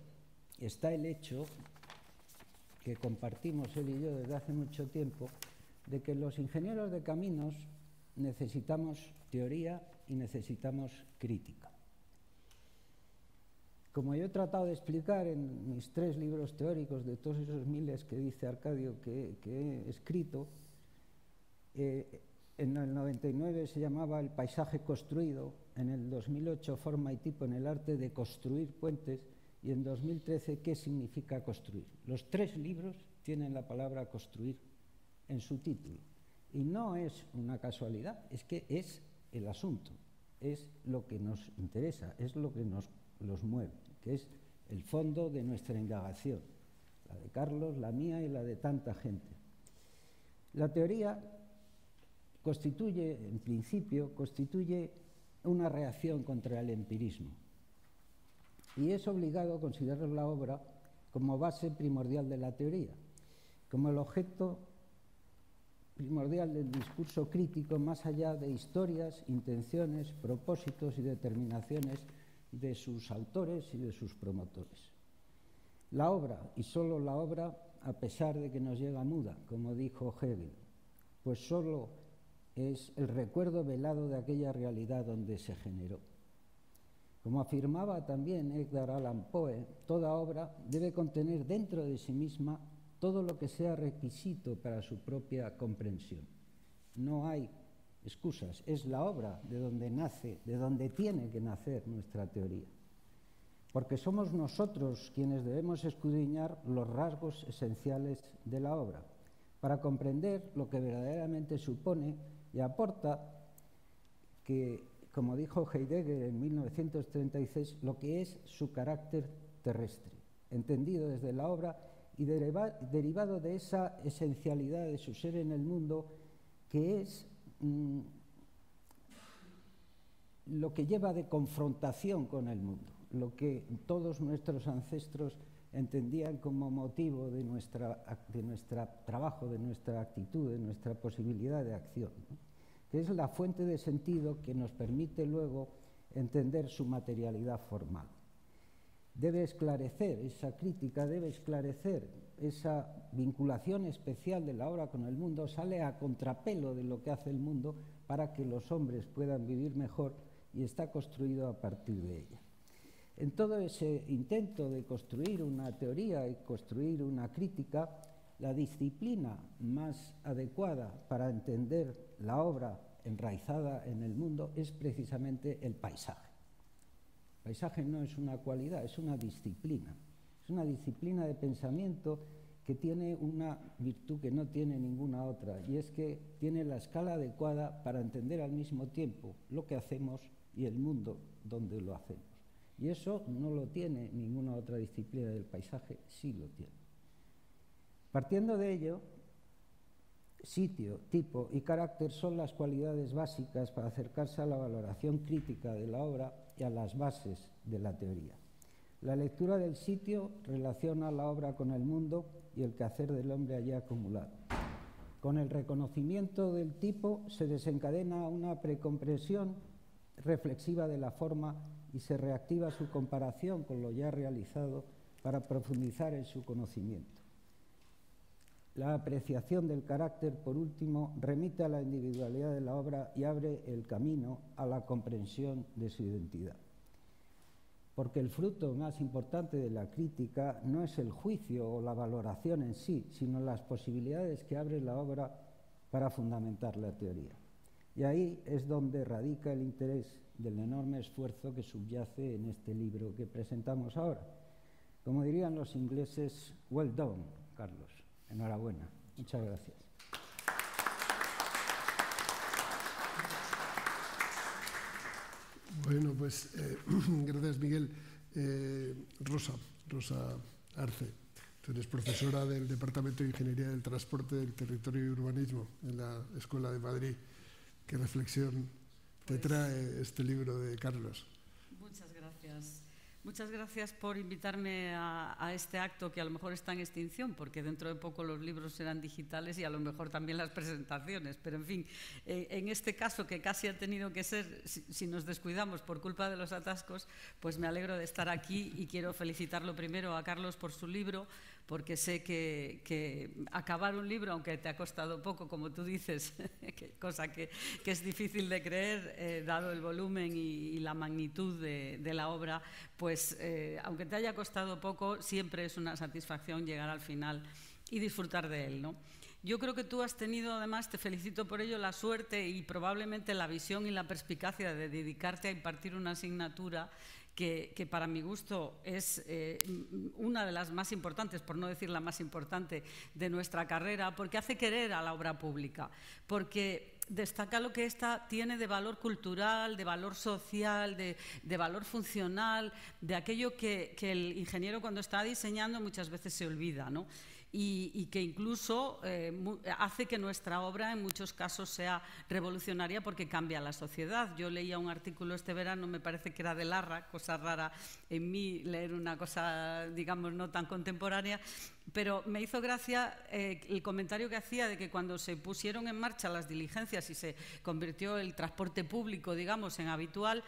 está el hecho, que compartimos él y yo desde hace mucho tiempo, de que los ingenieros de caminos necesitamos teoría y necesitamos crítica. Como yo he tratado de explicar en mis 3 libros teóricos, de todos esos miles que dice Arcadio que he escrito, en el 99 se llamaba El paisaje construido, en el 2008 Forma y tipo en el arte de construir puentes, y en 2013 ¿qué significa construir? Los 3 libros tienen la palabra construir en su título. Y no es una casualidad, es que es el asunto, es lo que nos interesa, es lo que nos mueve, que es el fondo de nuestra indagación, la de Carlos, la mía y la de tanta gente. La teoría constituye, en principio, una reacción contra el empirismo. Y es obligado a considerar la obra como base primordial de la teoría. como el objeto primordial del discurso crítico, más allá de historias, intenciones, propósitos y determinaciones de sus autores y de sus promotores. La obra, y solo la obra, a pesar de que nos llega muda, como dijo Hegel, pues solo es el recuerdo velado de aquella realidad donde se generó. Como afirmaba también Edgar Allan Poe, toda obra debe contener dentro de sí misma todo lo que sea requisito para su propia comprensión. No hay excusas, es la obra de donde nace, de donde tiene que nacer nuestra teoría. Porque somos nosotros quienes debemos escudriñar los rasgos esenciales de la obra, para comprender lo que verdaderamente supone y aporta, que, como dijo Heidegger en 1936, lo que es su carácter terrestre, entendido desde la obra y derivado de esa esencialidad de su ser en el mundo, que es lo que lleva de confrontación con el mundo, lo que todos nuestros ancestros entendían como motivo de nuestro trabajo, de nuestra actitud, de nuestra posibilidad de acción, ¿no? Que es la fuente de sentido que nos permite luego entender su materialidad formal. Debe esclarecer esa crítica, debe esclarecer esa vinculación especial de la obra con el mundo, sale a contrapelo de lo que hace el mundo para que los hombres puedan vivir mejor y está construido a partir de ella. En todo ese intento de construir una teoría y construir una crítica, la disciplina más adecuada para entender la obra enraizada en el mundo es precisamente el paisaje. El paisaje no es una cualidad, es una disciplina. Es una disciplina de pensamiento que tiene una virtud que no tiene ninguna otra, y es que tiene la escala adecuada para entender al mismo tiempo lo que hacemos y el mundo donde lo hacemos. Y eso no lo tiene ninguna otra disciplina del paisaje, sí lo tiene. Partiendo de ello, sitio, tipo y carácter son las cualidades básicas para acercarse a la valoración crítica de la obra y a las bases de la teoría. La lectura del sitio relaciona la obra con el mundo y el quehacer del hombre allí acumulado. Con el reconocimiento del tipo se desencadena una precomprensión reflexiva de la forma y se reactiva su comparación con lo ya realizado para profundizar en su conocimiento. La apreciación del carácter, por último, remite a la individualidad de la obra y abre el camino a la comprensión de su identidad. Porque el fruto más importante de la crítica no es el juicio o la valoración en sí, sino las posibilidades que abre la obra para fundamentar la teoría. Y ahí es donde radica el interés del enorme esfuerzo que subyace en este libro que presentamos ahora. Como dirían los ingleses, well done, Carlos. Enhorabuena. Muchas gracias. Bueno, pues gracias, Miguel. Rosa Arce, tú eres profesora del Departamento de Ingeniería del Transporte, del Territorio y Urbanismo en la Escuela de Madrid. ¿Qué reflexión te trae este libro de Carlos? Muchas gracias. Muchas gracias por invitarme a este acto que a lo mejor está en extinción, porque dentro de poco los libros serán digitales y a lo mejor también las presentaciones. Pero, en fin, en este caso, que casi ha tenido que ser, si nos descuidamos por culpa de los atascos, pues me alegro de estar aquí y quiero felicitarlo primero a Carlos por su libro, porque sé que acabar un libro, aunque te ha costado poco, como tú dices, cosa que es difícil de creer, dado el volumen y la magnitud de la obra, pues aunque te haya costado poco, siempre es una satisfacción llegar al final y disfrutar de él, ¿no? Yo creo que tú has tenido, además, te felicito por ello, la suerte y probablemente la visión y la perspicacia de dedicarte a impartir una asignatura que para mi gusto es una de las más importantes, por no decir la más importante, de nuestra carrera, porque hace querer a la obra pública, porque destaca lo que ésta tiene de valor cultural, de valor social, de valor funcional, de aquello que el ingeniero cuando está diseñando muchas veces se olvida, ¿no? y que incluso hace que nuestra obra en muchos casos sea revolucionaria porque cambia la sociedad. Yo leía un artículo este verano, me parece que era de Larra, cosa rara en mí leer una cosa, digamos, no tan contemporánea, pero me hizo gracia el comentario que hacía de que cuando se pusieron en marcha las diligencias y se convirtió el transporte público, digamos, en habitual,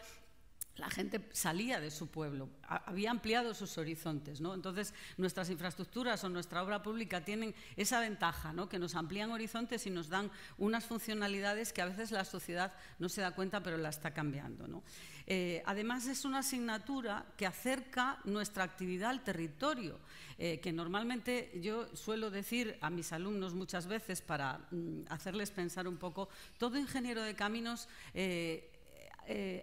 la gente salía de su pueblo, había ampliado sus horizontes, ¿no? Entonces, nuestras infraestructuras o nuestra obra pública tienen esa ventaja, ¿no? Que nos amplían horizontes y nos dan unas funcionalidades que a veces la sociedad no se da cuenta, pero la está cambiando, ¿no? Además, es una asignatura que acerca nuestra actividad al territorio, que normalmente yo suelo decir a mis alumnos muchas veces para hacerles pensar un poco, todo ingeniero de caminos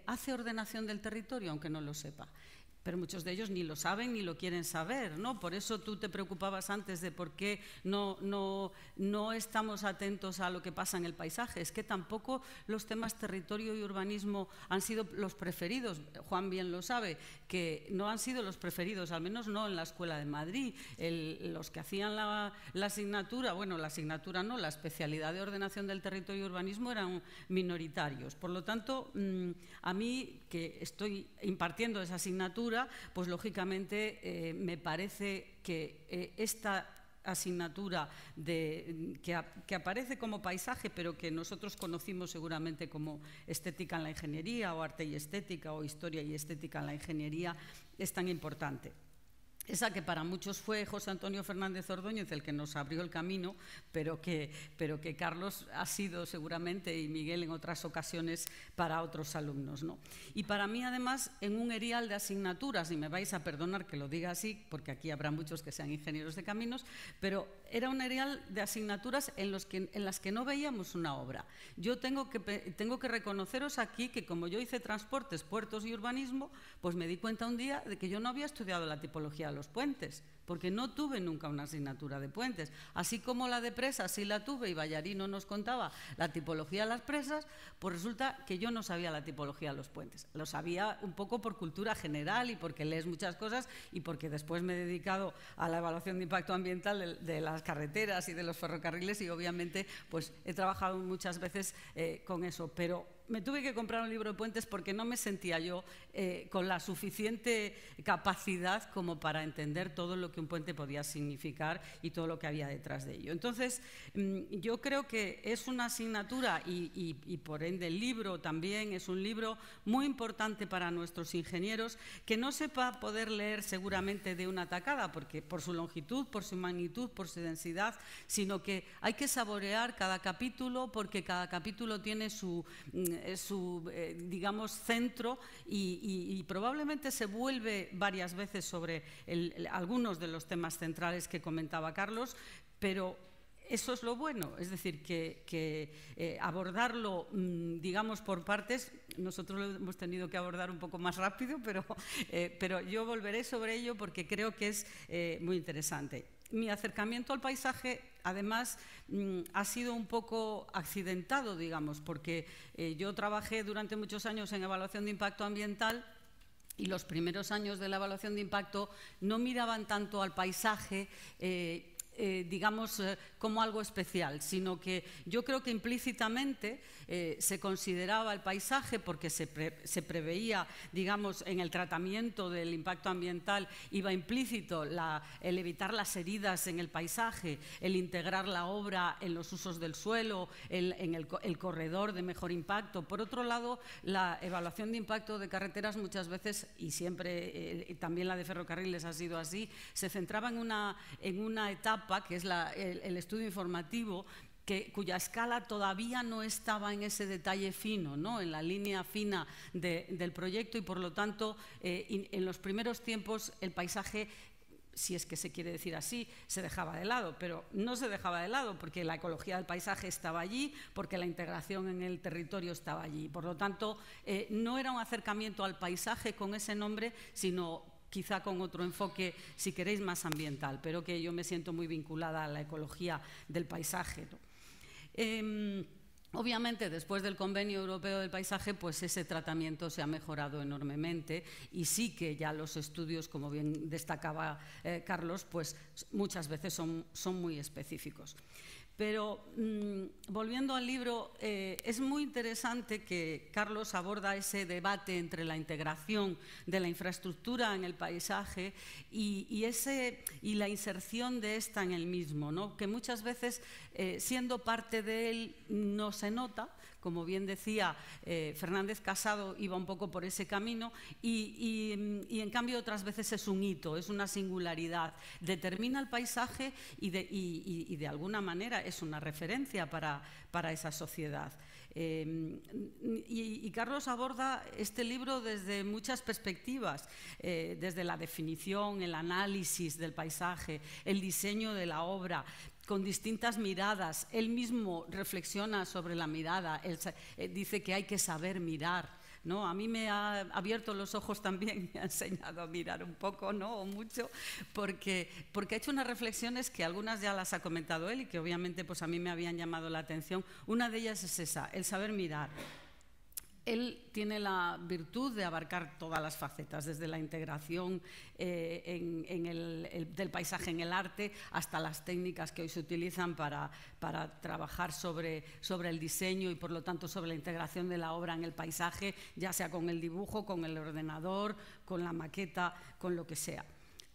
hace ordenación del territorio, aunque no lo sepa. Pero muchos de ellos ni lo saben ni lo quieren saber, ¿no? Por eso tú te preocupabas antes de por qué no estamos atentos a lo que pasa en el paisaje. Es que tampoco los temas territorio y urbanismo han sido los preferidos. Juan bien lo sabe, que no han sido los preferidos, al menos no en la Escuela de Madrid. Los que hacían la asignatura, bueno, la asignatura no, la especialidad de ordenación del territorio y urbanismo eran minoritarios. Por lo tanto, a mí, que estoy impartiendo esa asignatura, pues lógicamente me parece que esta asignatura que aparece como paisaje, pero que nosotros conocimos seguramente como estética en la ingeniería o arte y estética o historia y estética en la ingeniería, es tan importante. Esa que para muchos fue José Antonio Fernández Ordóñez el que nos abrió el camino, pero que Carlos ha sido seguramente, y Miguel en otras ocasiones, para otros alumnos, ¿no? Y para mí, además, en un erial de asignaturas, y me vais a perdonar que lo diga así, porque aquí habrá muchos que sean ingenieros de caminos, pero era un erial de asignaturas en las que no veíamos una obra. Yo tengo que reconoceros aquí que como yo hice transportes, puertos y urbanismo, pues me di cuenta un día de que yo no había estudiado la tipología de los puentes, porque no tuve nunca una asignatura de puentes. Así como la de presas sí la tuve y Ballarino nos contaba la tipología de las presas, pues resulta que yo no sabía la tipología de los puentes. Lo sabía un poco por cultura general y porque lees muchas cosas y porque después me he dedicado a la evaluación de impacto ambiental de las carreteras y de los ferrocarriles y obviamente pues he trabajado muchas veces con eso, pero me tuve que comprar un libro de puentes porque no me sentía yo con la suficiente capacidad como para entender todo lo que un puente podía significar y todo lo que había detrás de ello. Entonces, yo creo que es una asignatura y por ende el libro también es un libro muy importante para nuestros ingenieros que no se va a poder leer seguramente de una tacada, porque por su longitud, por su magnitud, por su densidad, sino que hay que saborear cada capítulo porque cada capítulo tiene su digamos, centro y probablemente se vuelve varias veces sobre algunos de los temas centrales que comentaba Carlos, pero eso es lo bueno, es decir, que abordarlo, digamos, por partes, nosotros lo hemos tenido que abordar un poco más rápido, pero yo volveré sobre ello porque creo que es muy interesante. Mi acercamiento al paisaje, además, ha sido un poco accidentado, digamos, porque yo trabajé durante muchos años en evaluación de impacto ambiental y los primeros años de la evaluación de impacto no miraban tanto al paisaje, digamos, como algo especial, sino que yo creo que implícitamente se consideraba el paisaje porque se preveía, digamos, en el tratamiento del impacto ambiental iba implícito el evitar las heridas en el paisaje, el integrar la obra en los usos del suelo, en el corredor de mejor impacto. Por otro lado, la evaluación de impacto de carreteras muchas veces, y siempre también la de ferrocarriles ha sido así, se centraba en una etapa que es el estudio informativo, cuya escala todavía no estaba en ese detalle fino, ¿no? En la línea fina del proyecto y, por lo tanto, en los primeros tiempos el paisaje, si es que se quiere decir así, se dejaba de lado, pero no se dejaba de lado porque la ecología del paisaje estaba allí, porque la integración en el territorio estaba allí. Por lo tanto, no era un acercamiento al paisaje con ese nombre, sino quizá con otro enfoque, si queréis, más ambiental, pero que yo me siento muy vinculada a la ecología del paisaje, ¿no? Obviamente, después del Convenio Europeo del Paisaje, pues ese tratamiento se ha mejorado enormemente y sí que ya los estudios, como bien destacaba Carlos, pues muchas veces son muy específicos. Pero volviendo al libro, es muy interesante que Carlos aborda ese debate entre la integración de la infraestructura en el paisaje y la inserción de esta en el mismo, ¿no? Que muchas veces, siendo parte de él, no se nota. Como bien decía, Fernández Casado iba un poco por ese camino y en cambio otras veces es un hito, es una singularidad. Determina el paisaje y de alguna manera es una referencia para esa sociedad. Y Carlos aborda este libro desde muchas perspectivas, desde la definición, el análisis del paisaje, el diseño de la obra, con distintas miradas. Él mismo reflexiona sobre la mirada, él dice que hay que saber mirar, ¿no? A mí me ha abierto los ojos también, me ha enseñado a mirar un poco, ¿no? O mucho, porque ha hecho unas reflexiones que algunas ya las ha comentado él y que obviamente pues a mí me habían llamado la atención. Una de ellas es esa, el saber mirar. Él tiene la virtud de abarcar todas las facetas, desde la integración del paisaje en el arte hasta las técnicas que hoy se utilizan para trabajar sobre el diseño y, por lo tanto, sobre la integración de la obra en el paisaje, ya sea con el dibujo, con el ordenador, con la maqueta, con lo que sea.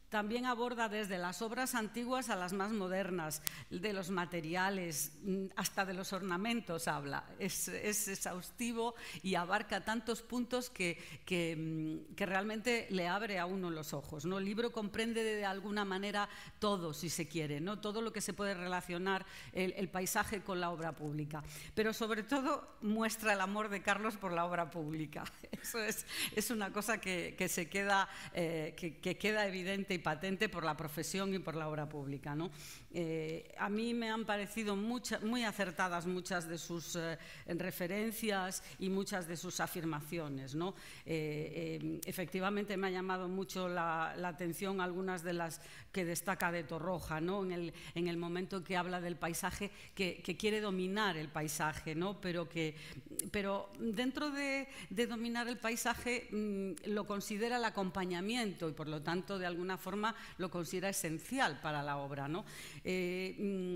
También aborda desde las obras antiguas a las más modernas, de los materiales, hasta de los ornamentos habla. Es exhaustivo y abarca tantos puntos que realmente le abre a uno los ojos, ¿no? El libro comprende de alguna manera todo, si se quiere, ¿no? Todo lo que se puede relacionar el paisaje con la obra pública. Pero sobre todo muestra el amor de Carlos por la obra pública. Eso es una cosa que queda evidente y patente por la profesión y por la obra pública, ¿no? A mí me han parecido muy acertadas muchas de sus referencias y muchas de sus afirmaciones, ¿no? Efectivamente me ha llamado mucho la atención algunas de las que destaca de Torroja, ¿no? En el momento que habla del paisaje, que quiere dominar el paisaje, ¿no? Pero dentro de dominar el paisaje lo considera el acompañamiento y, por lo tanto, de alguna forma lo considera esencial para la obra, ¿no?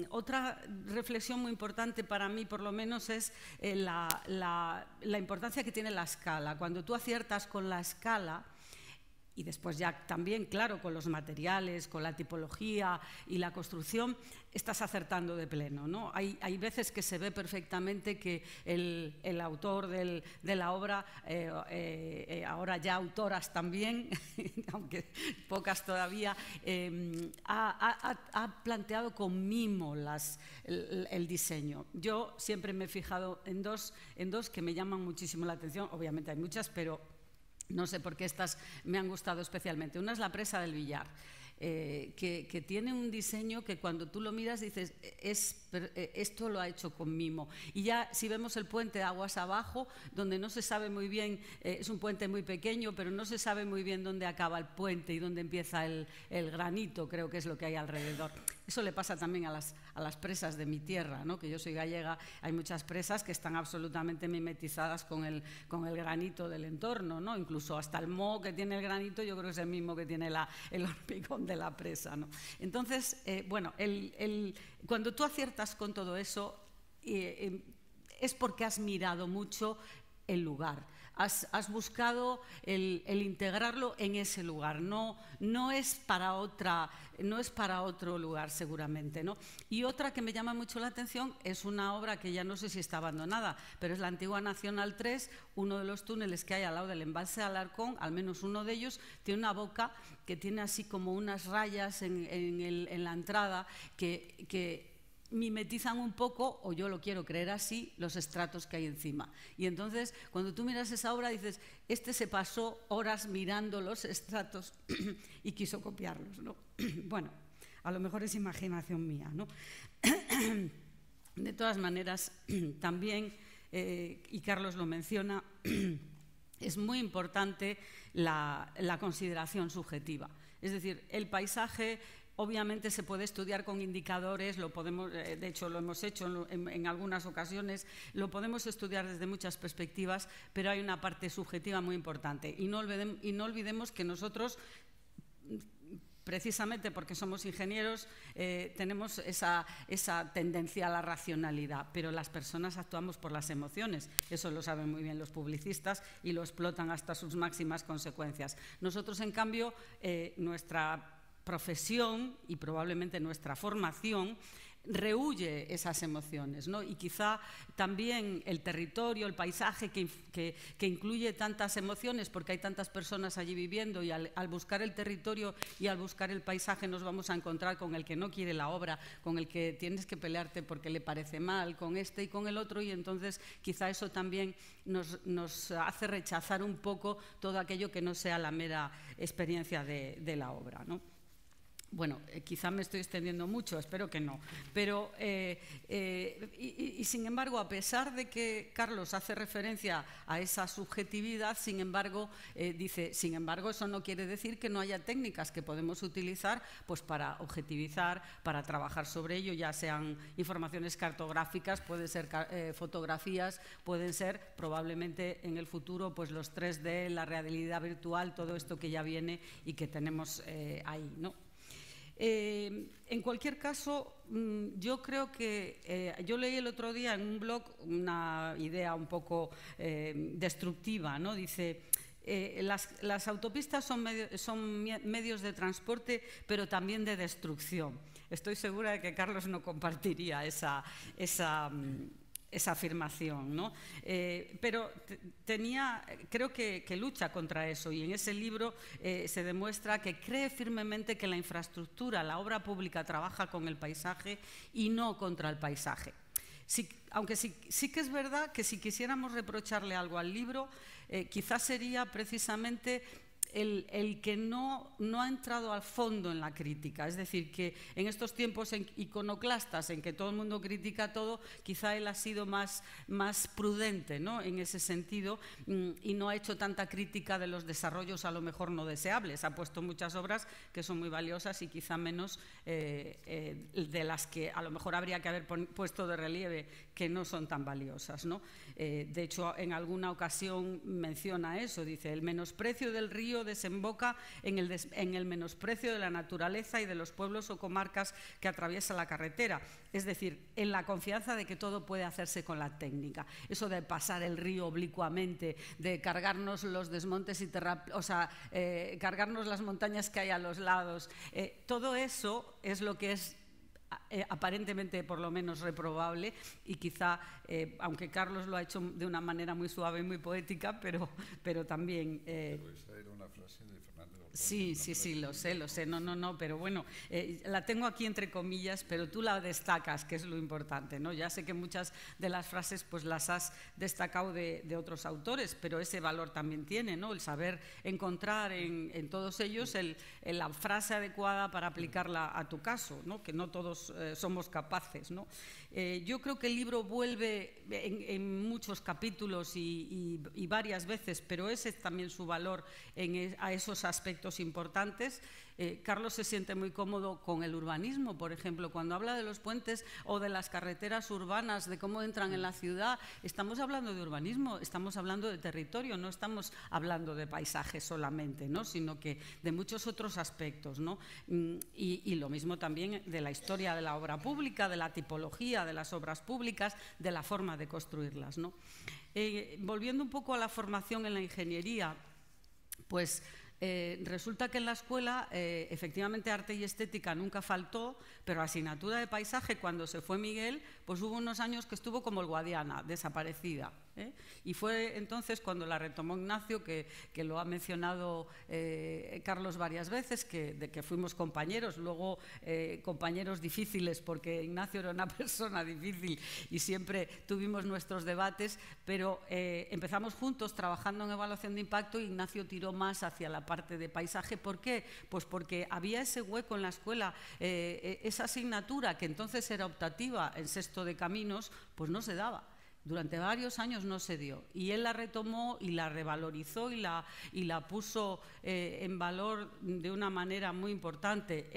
Otra reflexión muy importante para mí, por lo menos, es la importancia que tiene la escala. Cuando tú aciertas con la escala, y después ya también, claro, con los materiales, con la tipología y la construcción, estás acertando de pleno, ¿no? Hay veces que se ve perfectamente que el autor de la obra, ahora ya autoras también, aunque pocas todavía, ha planteado con mimo el diseño. Yo siempre me he fijado en dos que me llaman muchísimo la atención. Obviamente hay muchas, pero no sé por qué estas me han gustado especialmente. Una es la presa del Villar, que tiene un diseño que cuando tú lo miras dices, esto lo ha hecho con mimo. Y ya si vemos el puente aguas abajo, donde no se sabe muy bien, es un puente muy pequeño, pero no se sabe muy bien dónde acaba el puente y dónde empieza el granito, creo que es lo que hay alrededor. Eso le pasa también a las presas de mi tierra, ¿no? Que yo soy gallega, hay muchas presas que están absolutamente mimetizadas con el granito del entorno, ¿no? Incluso hasta el moho que tiene el granito yo creo que es el mismo que tiene el hormigón de la presa, ¿no? Entonces, bueno, cuando tú aciertas con todo eso es porque has mirado mucho el lugar. Has buscado el integrarlo en ese lugar, no es para otro lugar seguramente, ¿no? Y otra que me llama mucho la atención es una obra que ya no sé si está abandonada, pero es la antigua Nacional 3, uno de los túneles que hay al lado del embalse de Alarcón, al menos uno de ellos, tiene una boca que tiene así como unas rayas en la entrada que mimetizan un poco, o yo lo quiero creer así, los estratos que hay encima. Y entonces, cuando tú miras esa obra, dices, se pasó horas mirando los estratos y quiso copiarlos, ¿no? Bueno, a lo mejor es imaginación mía, ¿no? De todas maneras, también, y Carlos lo menciona, es muy importante la consideración subjetiva. Es decir, el paisaje Obviamente se puede estudiar con indicadores, de hecho lo hemos hecho en algunas ocasiones, lo podemos estudiar desde muchas perspectivas, pero hay una parte subjetiva muy importante. Y no olvidemos que nosotros, precisamente porque somos ingenieros, tenemos esa tendencia a la racionalidad, pero las personas actuamos por las emociones. Eso lo saben muy bien los publicistas y lo explotan hasta sus máximas consecuencias. Nosotros, en cambio, nuestra profesión y probablemente nuestra formación rehúye esas emociones, ¿no? Y quizá también el territorio, el paisaje que incluye tantas emociones, porque hay tantas personas allí viviendo, y al buscar el territorio y al buscar el paisaje nos vamos a encontrar con el que no quiere la obra, con el que tienes que pelearte porque le parece mal, con este y con el otro, y entonces quizá eso también nos hace rechazar un poco todo aquello que no sea la mera experiencia de la obra, ¿no? Bueno, quizá me estoy extendiendo mucho, espero que no, pero sin embargo, a pesar de que Carlos hace referencia a esa subjetividad, sin embargo, dice, sin embargo, eso no quiere decir que no haya técnicas que podemos utilizar pues para objetivizar, para trabajar sobre ello, ya sean informaciones cartográficas, pueden ser fotografías, pueden ser probablemente en el futuro pues los 3D, la realidad virtual, todo esto que ya viene y que tenemos ahí, ¿no? En cualquier caso, yo creo que yo leí el otro día en un blog una idea un poco destructiva, ¿no? Dice, las autopistas son medios de transporte, pero también de destrucción. Estoy segura de que Carlos no compartiría esa afirmación, ¿no? Pero creo que lucha contra eso, y en ese libro se demuestra que cree firmemente que la infraestructura, la obra pública, trabaja con el paisaje y no contra el paisaje. Aunque sí que es verdad que si quisiéramos reprocharle algo al libro, quizás sería precisamente el que no ha entrado al fondo en la crítica. Es decir, que en estos tiempos iconoclastas en que todo el mundo critica todo, quizá él ha sido más prudente, ¿no? En ese sentido, y no ha hecho tanta crítica de los desarrollos a lo mejor no deseables. Ha puesto muchas obras que son muy valiosas y quizá menos de las que a lo mejor habría que haber puesto de relieve que no son tan valiosas, ¿no? De hecho, en alguna ocasión menciona eso, dice, el menosprecio del río desemboca en el menosprecio de la naturaleza y de los pueblos o comarcas que atraviesa la carretera, es decir, en la confianza de que todo puede hacerse con la técnica. Eso de pasar el río oblicuamente, de cargarnos los desmontes y cargarnos las montañas que hay a los lados, todo eso es lo que es aparentemente por lo menos reprobable, y quizá, aunque Carlos lo ha hecho de una manera muy suave y muy poética, pero también... Pero esa era una frase de Fernández Ordóñez. Sí, lo sé, no, pero bueno, la tengo aquí entre comillas, pero tú la destacas, que es lo importante, ¿no? Ya sé que muchas de las frases pues las has destacado de otros autores, pero ese valor también tiene, ¿no? El saber encontrar en todos ellos la frase adecuada para aplicarla a tu caso, ¿no? Que no todos somos capaces, ¿no? Yo creo que el libro vuelve en muchos capítulos y varias veces, pero ese es también su valor a esos aspectos importantes. Carlos se siente muy cómodo con el urbanismo, por ejemplo, cuando habla de los puentes o de las carreteras urbanas, de cómo entran en la ciudad, estamos hablando de urbanismo, estamos hablando de territorio, no estamos hablando de paisaje solamente, ¿no? Sino que de muchos otros aspectos, ¿no? Y lo mismo también de la historia de la obra pública, de la tipología de las obras públicas, de la forma de construirlas, ¿no? Volviendo un poco a la formación en la ingeniería, pues resulta que en la escuela efectivamente arte y estética nunca faltó, pero asignatura de paisaje, cuando se fue Miguel, pues hubo unos años que estuvo como el Guadiana, desaparecida, ¿eh? Y fue entonces cuando la retomó Ignacio, que lo ha mencionado Carlos varias veces, de que fuimos compañeros, luego compañeros difíciles, porque Ignacio era una persona difícil y siempre tuvimos nuestros debates, pero empezamos juntos trabajando en evaluación de impacto, y Ignacio tiró más hacia la parte de paisaje. ¿Por qué? Pues porque había ese hueco en la escuela, esa asignatura que entonces era optativa en sexto de caminos, pues no se daba. Durante varios años no se dio y él la retomó y la revalorizó y la puso en valor de una manera muy importante.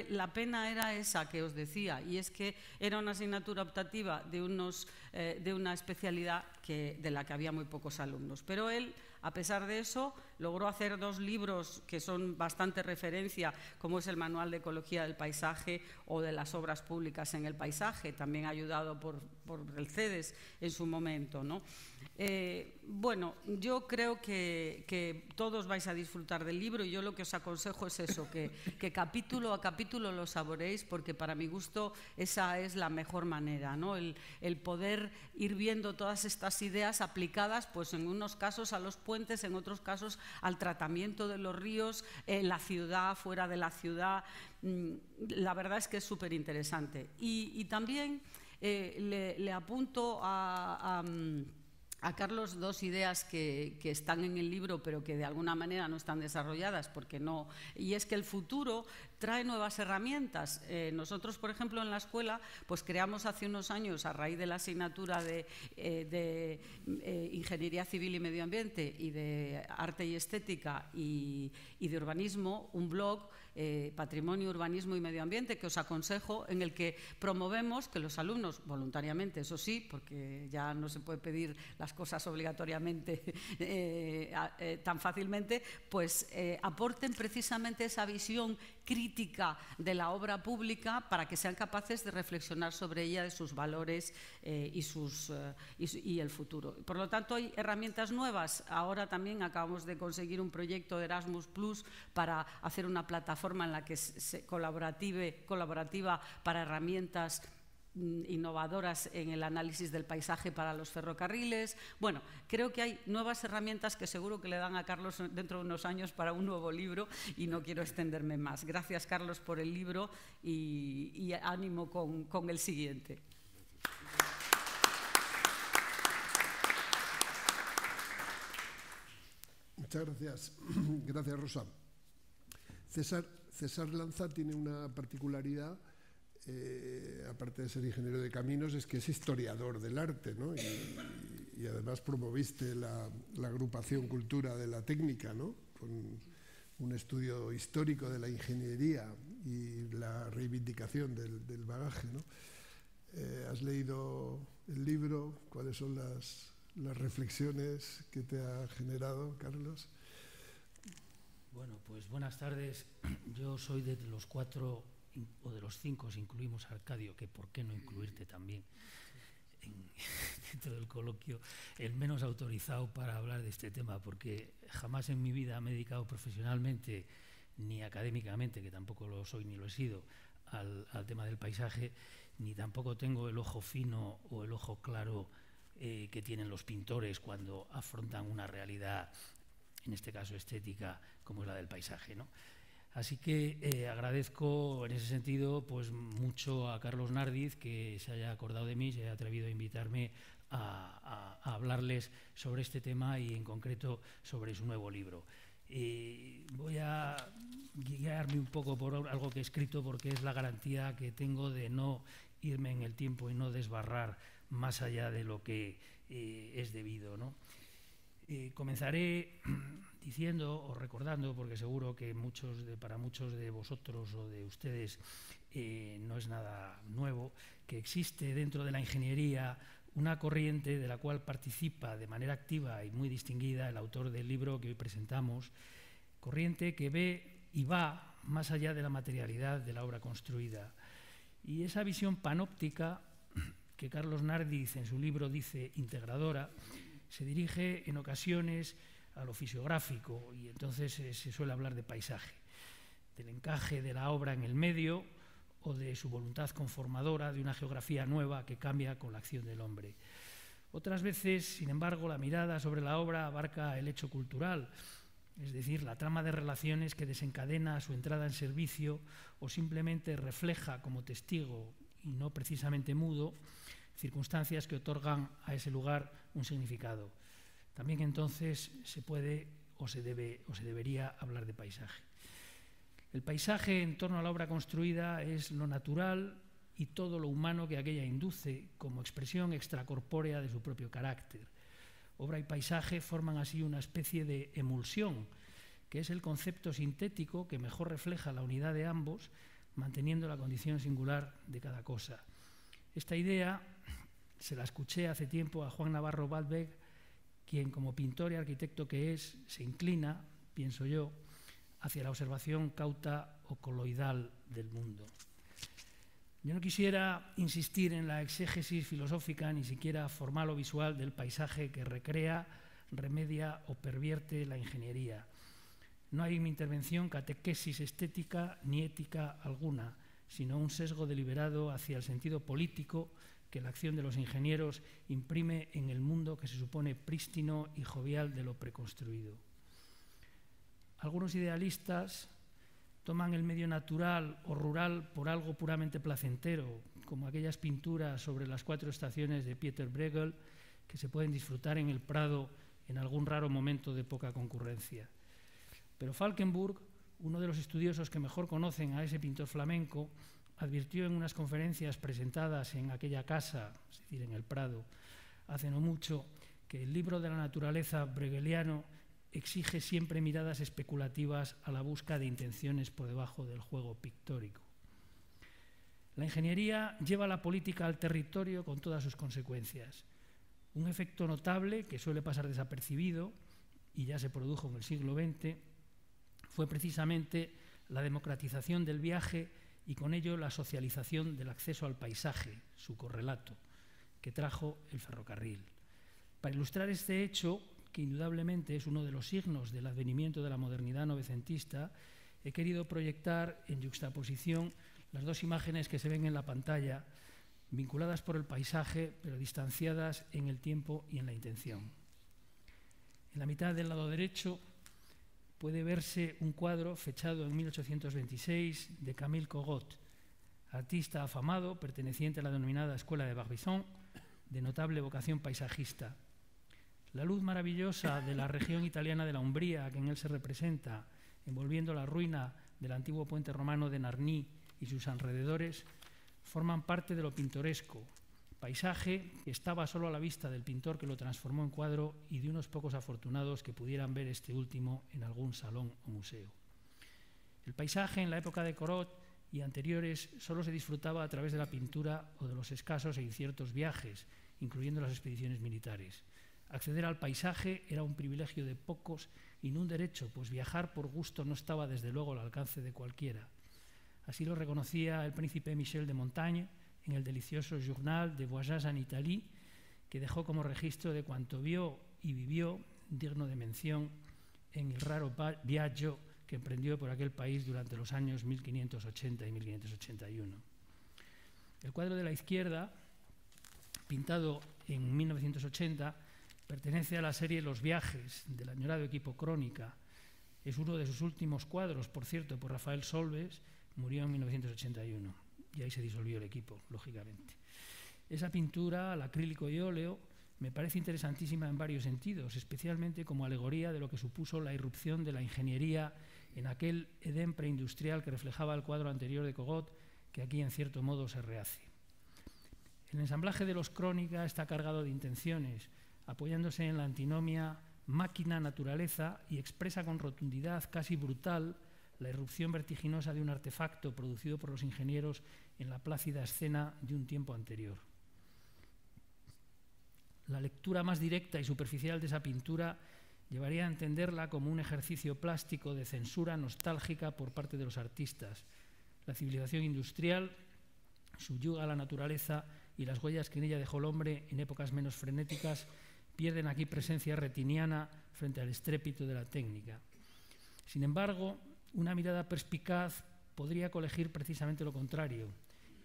La pena era esa que os decía, y es que era una asignatura optativa de una especialidad de la que había muy pocos alumnos. Pero él, a pesar de eso, logró hacer 2 libros que son bastante referencia, como es el Manual de Ecología del Paisaje o de las Obras Públicas en el Paisaje, también ayudado por el CEDES en su momento, ¿no? Bueno, yo creo que todos vais a disfrutar del libro y yo lo que os aconsejo es eso, que capítulo a capítulo lo saboreéis, porque para mi gusto esa es la mejor manera, ¿no? El poder ir viendo todas estas ideas aplicadas, pues en unos casos a los puentes, en otros casos al tratamiento de los ríos, en la ciudad, fuera de la ciudad. La verdad es que es súper interesante. Y también le apunto a Carlos 2 ideas que están en el libro pero que de alguna manera no están desarrolladas porque no, y es que el futuro trae nuevas herramientas. Nosotros, por ejemplo, en la escuela pues creamos hace unos años, a raíz de la asignatura de Ingeniería Civil y Medio Ambiente y de Arte y Estética y de Urbanismo, un blog, Patrimonio, Urbanismo y Medio Ambiente, que os aconsejo, en el que promovemos que los alumnos, voluntariamente, eso sí, porque ya no se puede pedir las cosas obligatoriamente tan fácilmente, pues aporten precisamente esa visión crítica de la obra pública para que sean capaces de reflexionar sobre ella, de sus valores y el futuro. Por lo tanto, hay herramientas nuevas. Ahora también acabamos de conseguir un proyecto de Erasmus Plus para hacer una plataforma en la que colaborativa para herramientas innovadoras en el análisis del paisaje para los ferrocarriles. Bueno, creo que hay nuevas herramientas que seguro que le dan a Carlos dentro de unos años para un nuevo libro y no quiero extenderme más. Gracias, Carlos, por el libro y ánimo con el siguiente. Muchas gracias. Gracias, Rosa. César Lanza tiene una particularidad, aparte de ser ingeniero de caminos, es que es historiador del arte, ¿no? Y además promoviste la agrupación Cultura de la Técnica, ¿no? Con un estudio histórico de la ingeniería y la reivindicación del bagaje, ¿no? ¿Has leído el libro? ¿Cuáles son las reflexiones que te ha generado, Carlos? Bueno, pues buenas tardes. Yo soy de los 4 o de los 5, si incluimos a Arcadio, que por qué no incluirte también dentro del coloquio, el menos autorizado para hablar de este tema, porque jamás en mi vida me he dedicado profesionalmente ni académicamente, que tampoco lo soy ni lo he sido, al tema del paisaje, ni tampoco tengo el ojo fino o el ojo claro que tienen los pintores cuando afrontan una realidad, en este caso estética, como es la del paisaje, ¿no? Así que agradezco en ese sentido pues mucho a Carlos Nardiz que se haya acordado de mí, se haya atrevido a invitarme a hablarles sobre este tema y en concreto sobre su nuevo libro. Voy a guiarme un poco por algo que he escrito porque es la garantía que tengo de no irme en el tiempo y no desbarrar más allá de lo que es debido, ¿no? Comenzaré diciendo o recordando, porque seguro que para muchos de vosotros o de ustedes no es nada nuevo, que existe dentro de la ingeniería una corriente de la cual participa de manera activa y muy distinguida el autor del libro que hoy presentamos, corriente que ve y va más allá de la materialidad de la obra construida. Y esa visión panóptica que Carlos Nardiz en su libro dice integradora, se dirige en ocasiones a lo fisiográfico y entonces se suele hablar de paisaje, del encaje de la obra en el medio o de su voluntad conformadora de una geografía nueva que cambia con la acción del hombre. Otras veces, sin embargo, la mirada sobre la obra abarca el hecho cultural, es decir, la trama de relaciones que desencadena su entrada en servicio o simplemente refleja como testigo y no precisamente mudo circunstancias que otorgan a ese lugar un significado. También entonces se puede o se debería hablar de paisaje. El paisaje en torno a la obra construida es lo natural, y todo lo humano que aquella induce como expresión extracorpórea de su propio carácter. Obra y paisaje forman así una especie de emulsión, que es el concepto sintético que mejor refleja la unidad de ambos, manteniendo la condición singular de cada cosa. Esta idea se la escuché hace tiempo a Juan Navarro Baldweg, quien como pintor y arquitecto que es, se inclina, pienso yo, hacia la observación cauta o coloidal del mundo. Yo no quisiera insistir en la exégesis filosófica, ni siquiera formal o visual, del paisaje que recrea, remedia o pervierte la ingeniería. No hay en mi intervención catequesis estética ni ética alguna, sino un sesgo deliberado hacia el sentido político que la acción de los ingenieros imprime en el mundo que se supone prístino y jovial de lo preconstruido. Algunos idealistas toman el medio natural o rural por algo puramente placentero, como aquellas pinturas sobre las 4 estaciones de Pieter Bruegel que se pueden disfrutar en el Prado en algún raro momento de poca concurrencia. Pero Falkenburg, uno de los estudiosos que mejor conocen a ese pintor flamenco, advirtió en unas conferencias presentadas en aquella casa, es decir, en el Prado, hace no mucho, que el libro de la naturaleza bruegeliano exige siempre miradas especulativas a la busca de intenciones por debajo del juego pictórico. La ingeniería lleva la política al territorio con todas sus consecuencias. Un efecto notable que suele pasar desapercibido, y ya se produjo en el siglo XX, fue precisamente la democratización del viaje y con ello la socialización del acceso al paisaje, su correlato, que trajo el ferrocarril. Para ilustrar este hecho, que indudablemente es uno de los signos del advenimiento de la modernidad novecentista, he querido proyectar en yuxtaposición las 2 imágenes que se ven en la pantalla, vinculadas por el paisaje, pero distanciadas en el tiempo y en la intención. En la mitad del lado derecho puede verse un cuadro fechado en 1826 de Camille Corot, artista afamado perteneciente a la denominada Escuela de Barbizon, de notable vocación paisajista. La luz maravillosa de la región italiana de la Umbría, que en él se representa, envolviendo la ruina del antiguo puente romano de Narni y sus alrededores, forman parte de lo pintoresco, paisaje que estaba solo a la vista del pintor que lo transformó en cuadro y de unos pocos afortunados que pudieran ver este último en algún salón o museo. El paisaje en la época de Corot y anteriores solo se disfrutaba a través de la pintura o de los escasos e inciertos viajes, incluyendo las expediciones militares. Acceder al paisaje era un privilegio de pocos y no un derecho, pues viajar por gusto no estaba desde luego al alcance de cualquiera. Así lo reconocía el príncipe Michel de Montaigne en el delicioso Journal de Voyages en Italie, que dejó como registro de cuanto vio y vivió, digno de mención, en el raro viaggio que emprendió por aquel país durante los años 1580 y 1581. El cuadro de la izquierda, pintado en 1980, pertenece a la serie Los viajes del añorado equipo Crónica. Es uno de sus últimos cuadros, por cierto, por Rafael Solves, murió en 1981 y ahí se disolvió el equipo, lógicamente. Esa pintura, al acrílico y óleo, me parece interesantísima en varios sentidos, especialmente como alegoría de lo que supuso la irrupción de la ingeniería en aquel Edén preindustrial que reflejaba el cuadro anterior de Corot, que aquí en cierto modo se rehace. El ensamblaje de los Crónica está cargado de intenciones, apoyándose en la antinomia máquina-naturaleza y expresa con rotundidad casi brutal la irrupción vertiginosa de un artefacto producido por los ingenieros en la plácida escena de un tiempo anterior. La lectura más directa y superficial de esa pintura llevaría a entenderla como un ejercicio plástico de censura nostálgica por parte de los artistas. La civilización industrial subyuga a la naturaleza y las huellas que en ella dejó el hombre en épocas menos frenéticas pierden aquí presencia retiniana frente al estrépito de la técnica. Sin embargo, una mirada perspicaz podría colegir precisamente lo contrario.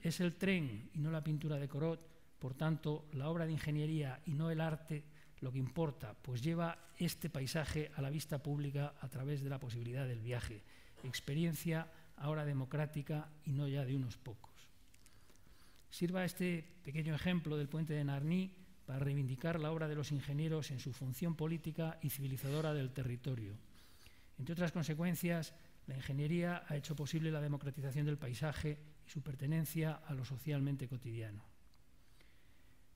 Es el tren y no la pintura de Corot, por tanto, la obra de ingeniería y no el arte lo que importa, pues lleva este paisaje a la vista pública a través de la posibilidad del viaje, experiencia ahora democrática y no ya de unos pocos. Sirva este pequeño ejemplo del puente de Narni para reivindicar la obra de los ingenieros en su función política y civilizadora del territorio. Entre otras consecuencias, la ingeniería ha hecho posible la democratización del paisaje y y su pertenencia a lo socialmente cotidiano.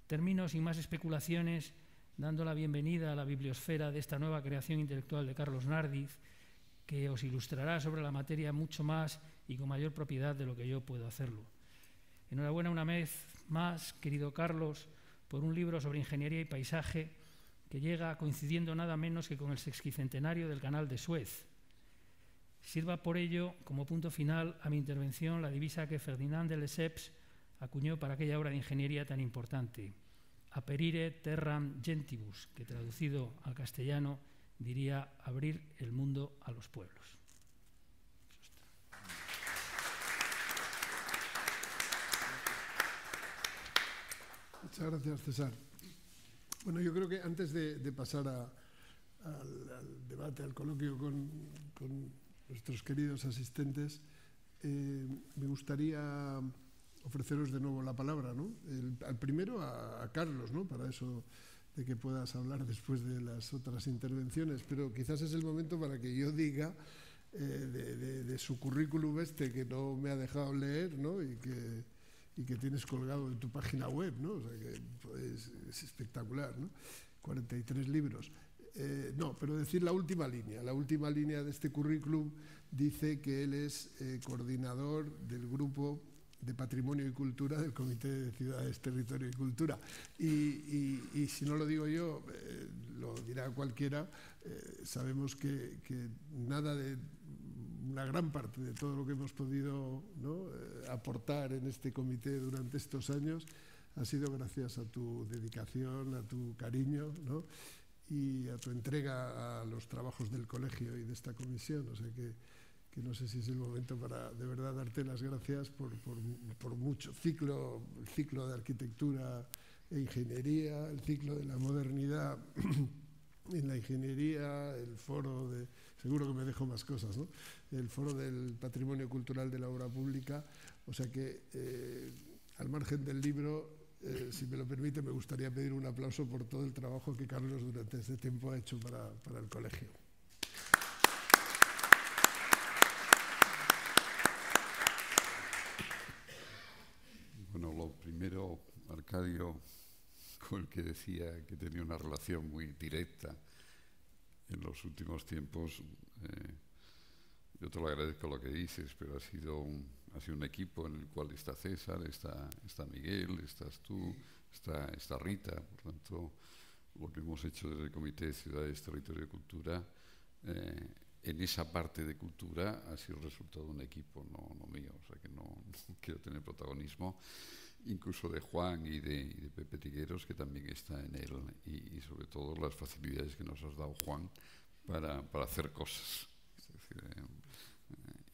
Termino sin más especulaciones dando la bienvenida a la bibliosfera de esta nueva creación intelectual de Carlos Nardiz, que os ilustrará sobre la materia mucho más y con mayor propiedad de lo que yo puedo hacerlo. Enhorabuena una vez más, querido Carlos, por un libro sobre ingeniería y paisaje que llega coincidiendo nada menos que con el sesquicentenario del Canal de Suez. Sirva por ello, como punto final a mi intervención, la divisa que Ferdinand de Lesseps acuñó para aquella obra de ingeniería tan importante, Aperire terram gentibus, que traducido al castellano diría abrir el mundo a los pueblos. Muchas gracias, César. Bueno, yo creo que antes de pasar al debate, al coloquio con nuestros queridos asistentes, me gustaría ofreceros de nuevo la palabra, ¿no? Al primero a Carlos, ¿no? Para eso de que puedas hablar después de las otras intervenciones, pero quizás es el momento para que yo diga de su currículum que no me ha dejado leer, ¿no? y que tienes colgado en tu página web, ¿no? O sea que es espectacular, ¿no? 43 libros. No, pero decir la última línea de este currículum dice que él es coordinador del grupo de Patrimonio y Cultura del Comité de Ciudades, Territorio y Cultura. Y si no lo digo yo, lo dirá cualquiera, sabemos que nada de una gran parte de todo lo que hemos podido, ¿no?, aportar en este comité durante estos años ha sido gracias a tu dedicación, a tu cariño, ¿no?, y a tu entrega a los trabajos del colegio y de esta comisión. O sea que no sé si es el momento para de verdad darte las gracias por mucho el ciclo de arquitectura e ingeniería, el ciclo de la modernidad en la ingeniería, el foro de, seguro que me dejo más cosas, ¿no?, el foro del patrimonio cultural de la obra pública. O sea que al margen del libro, si me lo permite, me gustaría pedir un aplauso por todo el trabajo que Carlos durante este tiempo ha hecho para el colegio. Bueno, lo primero, Arcadio, con el que decía que tenía una relación muy directa en los últimos tiempos, yo te lo agradezco lo que dices, pero ha sido un equipo en el cual está César, está Miguel, estás tú, está Rita. Por tanto, lo que hemos hecho desde el Comité de Ciudades, Territorio y Cultura, en esa parte de cultura ha sido el resultado de un equipo, no mío. O sea que no quiero tener protagonismo, incluso de Juan y de Pepe Tigueros, que también está en él, y sobre todo las facilidades que nos has dado, Juan, para hacer cosas. Es decir,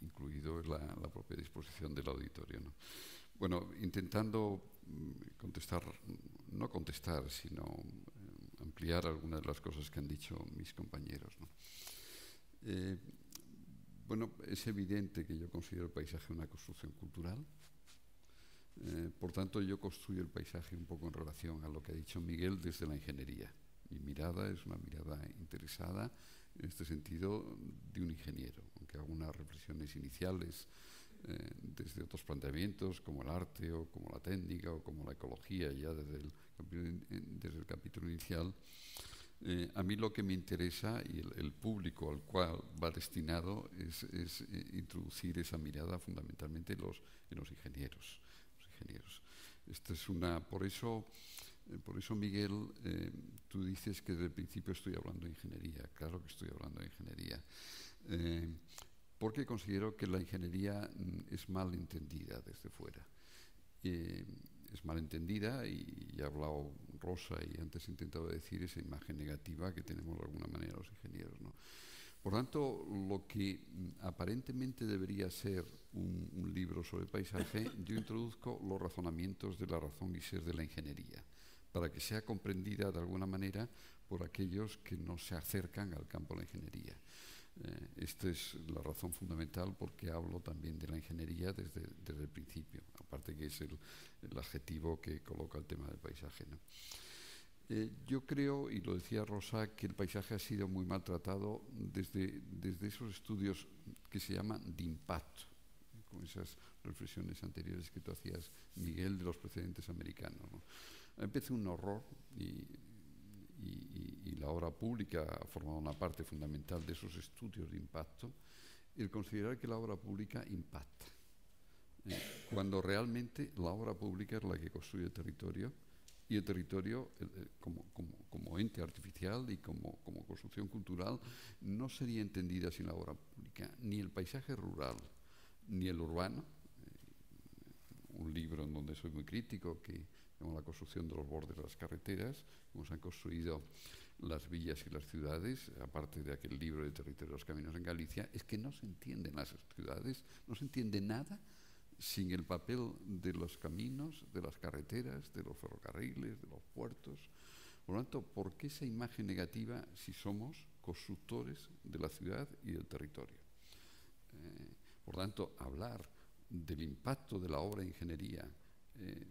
incluido la propia disposición del auditorio, ¿no? Bueno, intentando sino ampliar algunas de las cosas que han dicho mis compañeros, ¿no? Bueno, es evidente que yo considero el paisaje una construcción cultural. Por tanto, yo construyo el paisaje un poco en relación a lo que ha dicho Miguel desde la ingeniería. Mi mirada es una mirada interesada, en este sentido, de un ingeniero, aunque hago unas reflexiones iniciales desde otros planteamientos, como el arte, o como la técnica, o como la ecología, ya desde el capítulo inicial. A mí lo que me interesa, y el público al cual va destinado, es introducir esa mirada fundamentalmente en los ingenieros. Esta es por eso, Miguel, tú dices que desde el principio estoy hablando de ingeniería. Claro que estoy hablando de ingeniería, porque considero que la ingeniería es mal entendida desde fuera. Es mal entendida, y ya ha hablado Rosa, y antes he intentado decir esa imagen negativa que tenemos de alguna manera los ingenieros, ¿no? Por tanto, lo que aparentemente debería ser un libro sobre paisaje, yo introduzco los razonamientos de la razón y ser de la ingeniería, para que sea comprendida de alguna manera por aquellos que no se acercan al campo de la ingeniería. Esta es la razón fundamental porque hablo también de la ingeniería desde el principio, aparte que es el adjetivo que coloca el tema del paisaje, ¿no? Yo creo, y lo decía Rosa, que el paisaje ha sido muy maltratado desde esos estudios que se llaman de impacto, con esas reflexiones anteriores que tú hacías, Miguel, de los precedentes americanos, ¿no? Me parece un horror y la obra pública ha formado una parte fundamental de esos estudios de impacto, el considerar que la obra pública impacta, cuando realmente la obra pública es la que construye el territorio, y el territorio como ente artificial y como construcción cultural no sería entendida sin la obra pública, ni el paisaje rural ni el urbano. Un libro en donde soy muy crítico, que llama La construcción de los bordes de las carreteras, cómo se han construido las villas y las ciudades, aparte de aquel libro de Territorio de los Caminos en Galicia, es que no se entienden las ciudades, no se entiende nada sin el papel de los caminos, de las carreteras, de los ferrocarriles, de los puertos. Por lo tanto, ¿por qué esa imagen negativa si somos constructores de la ciudad y del territorio? Por lo tanto, hablar del impacto de la obra de ingeniería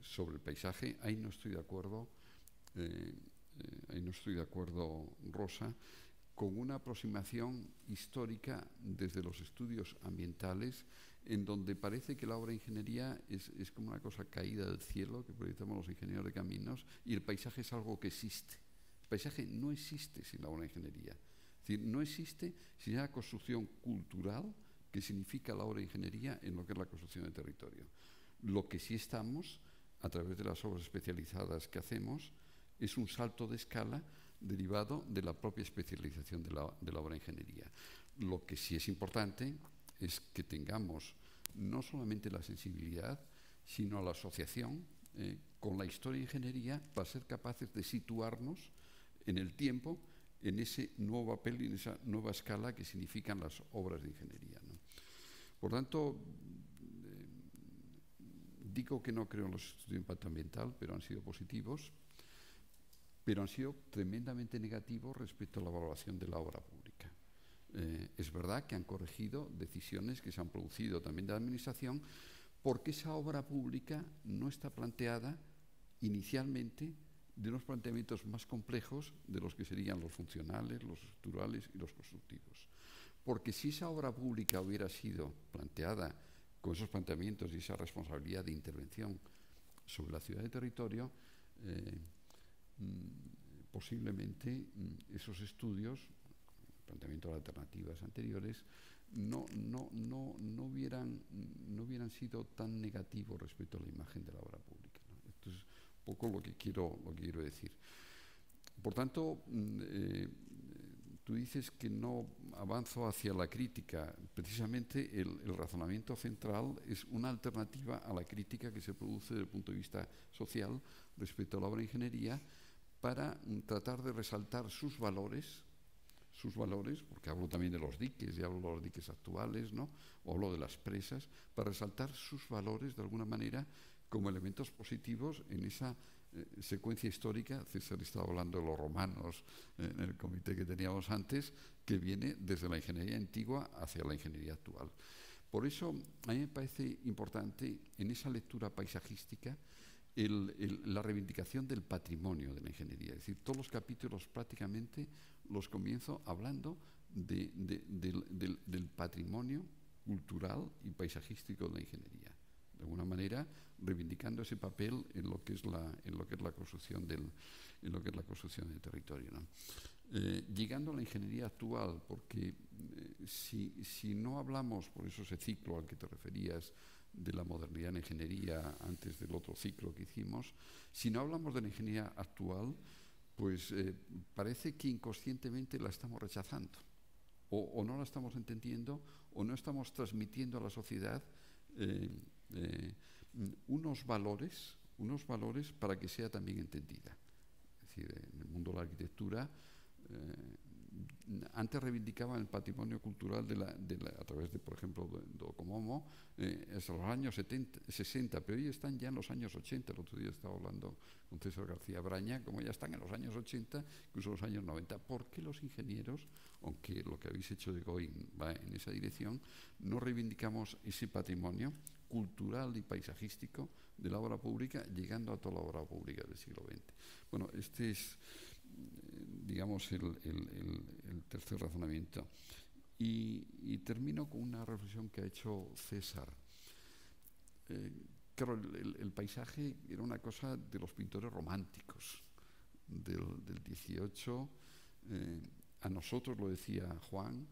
sobre el paisaje, ahí no estoy de acuerdo, Rosa, con una aproximación histórica desde los estudios ambientales, en donde parece que la obra de ingeniería es como una cosa caída del cielo que proyectamos los ingenieros de caminos, y el paisaje es algo que existe. El paisaje no existe sin la obra de ingeniería. Es decir, no existe sin la construcción cultural que significa la obra de ingeniería en lo que es la construcción de territorio. Lo que sí estamos, a través de las obras especializadas que hacemos, es un salto de escala derivado de la propia especialización de la obra de ingeniería. Lo que sí es importante es que tengamos no solamente la sensibilidad, sino la asociación con la historia de ingeniería para ser capaces de situarnos en el tiempo, en ese nuevo papel y en esa nueva escala que significan las obras de ingeniería, ¿no? Por tanto, digo que no creo en los estudios de impacto ambiental, pero han sido positivos, pero han sido tremendamente negativos respecto a la valoración de la obra pública. Es verdad que han corregido decisiones que se han producido también de la Administración, porque esa obra pública no está planteada inicialmente de unos planteamientos más complejos de los que serían los funcionales, los estructurales y los constructivos. Porque si esa obra pública hubiera sido planteada con esos planteamientos y esa responsabilidad de intervención sobre la ciudad y territorio, posiblemente esos estudios, planteamientos de alternativas anteriores, no hubieran sido tan negativos respecto a la imagen de la obra pública, ¿no? Esto es un poco lo que quiero decir. Por tanto, tú dices que no avanzo hacia la crítica. Precisamente el razonamiento central es una alternativa a la crítica que se produce desde el punto de vista social respecto a la obra de ingeniería, para tratar de resaltar sus valores, porque hablo también de los diques, y hablo de los diques actuales, ¿no? O hablo de las presas, para resaltar sus valores de alguna manera como elementos positivos en esa secuencia histórica. César estaba hablando de los romanos en el comité que teníamos antes, que viene desde la ingeniería antigua hacia la ingeniería actual. Por eso a mí me parece importante en esa lectura paisajística la reivindicación del patrimonio de la ingeniería. Es decir, todos los capítulos prácticamente los comienzo hablando del patrimonio cultural y paisajístico de la ingeniería. De alguna manera, reivindicando ese papel en lo que es la construcción del territorio, ¿no? Llegando a la ingeniería actual, porque si no hablamos, por eso ese ciclo al que te referías, de la modernidad en ingeniería antes del otro ciclo que hicimos, si no hablamos de la ingeniería actual, pues parece que inconscientemente la estamos rechazando, o no la estamos entendiendo, o no estamos transmitiendo a la sociedad unos valores para que sea también entendida. Es decir, en el mundo de la arquitectura, antes reivindicaban el patrimonio cultural a través de, por ejemplo, de Okomomo, hasta los años 60, pero hoy están ya en los años 80. El otro día estaba hablando con César García Braña, como ya están en los años 80, incluso los años 90. ¿Por qué los ingenieros, aunque lo que habéis hecho de Goin va en esa dirección, no reivindicamos ese patrimonio cultural y paisajístico de la obra pública, llegando a toda la obra pública del siglo XX? Bueno, este es, digamos, el tercer razonamiento. Y termino con una reflexión que ha hecho César. claro, el paisaje era una cosa de los pintores románticos del 18. A nosotros, lo decía Juan,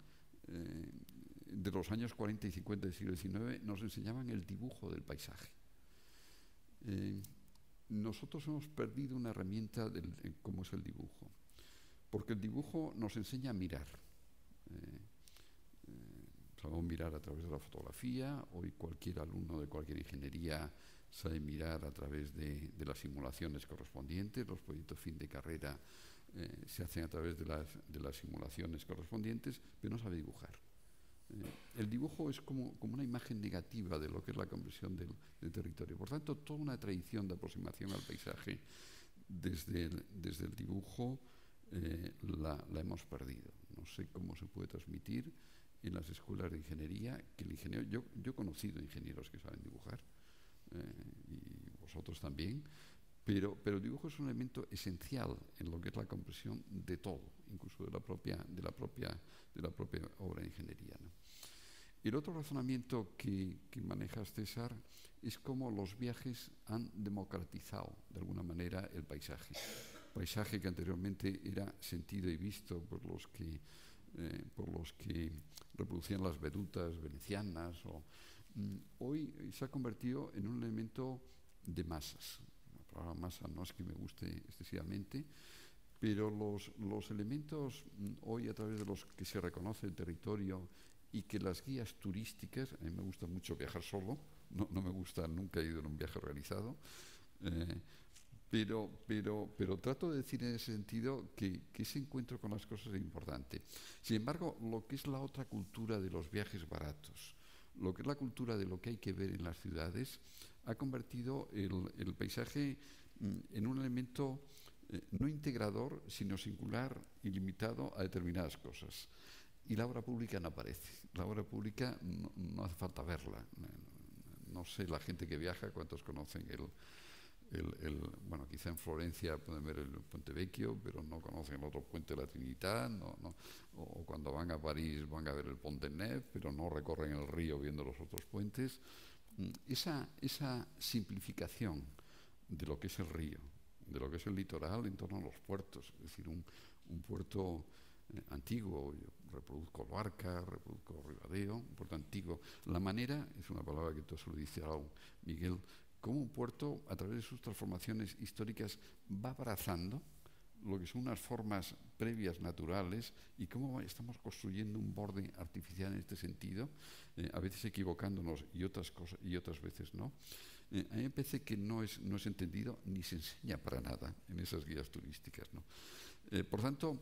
de los años 40 y 50 del siglo XIX, nos enseñaban el dibujo del paisaje. Nosotros hemos perdido una herramienta como es el dibujo, porque el dibujo nos enseña a mirar. Sabemos mirar a través de la fotografía. Hoy cualquier alumno de cualquier ingeniería sabe mirar a través de las simulaciones correspondientes. Los proyectos fin de carrera se hacen a través de las simulaciones correspondientes, pero no sabe dibujar. El dibujo es como una imagen negativa de lo que es la comprensión del territorio. Por tanto, toda una tradición de aproximación al paisaje desde el dibujo la hemos perdido. No sé cómo se puede transmitir en las escuelas de ingeniería que el ingeniero... Yo he conocido ingenieros que saben dibujar, y vosotros también, pero el dibujo es un elemento esencial en lo que es la comprensión de todo, incluso de la propia obra de ingeniería, ¿no? El otro razonamiento que manejas, César, es cómo los viajes han democratizado de alguna manera el paisaje. Paisaje que anteriormente era sentido y visto por los que reproducían las vedutas venecianas. Hoy se ha convertido en un elemento de masas. La palabra masa no es que me guste excesivamente, pero los elementos hoy a través de los que se reconoce el territorio y que las guías turísticas, a mí me gusta mucho viajar solo, no me gusta, nunca he ido en un viaje realizado, pero trato de decir en ese sentido que ese encuentro con las cosas es importante. Sin embargo, lo que es la otra cultura de los viajes baratos, lo que es la cultura de lo que hay que ver en las ciudades, ha convertido el paisaje en un elemento no integrador, sino singular y limitado a determinadas cosas. Y la obra pública no aparece. La obra pública no hace falta verla. No sé, la gente que viaja, ¿cuántos conocen bueno, quizá en Florencia pueden ver el Puente Vecchio, pero no conocen el otro puente de la Trinità, o cuando van a París van a ver el Pont de Neuf, pero no recorren el río viendo los otros puentes. Esa simplificación de lo que es el río, de lo que es el litoral en torno a los puertos, es decir, un puerto antiguo, yo reproduzco Luarca, reproduzco Ribadeo, un puerto antiguo. La manera, es una palabra que tú has utilizado, Miguel, como un puerto, a través de sus transformaciones históricas, va abrazando lo que son unas formas previas naturales y cómo estamos construyendo un borde artificial en este sentido, a veces equivocándonos y otras veces no. A mí me parece que no es entendido ni se enseña para nada en esas guías turísticas, ¿no? Por tanto,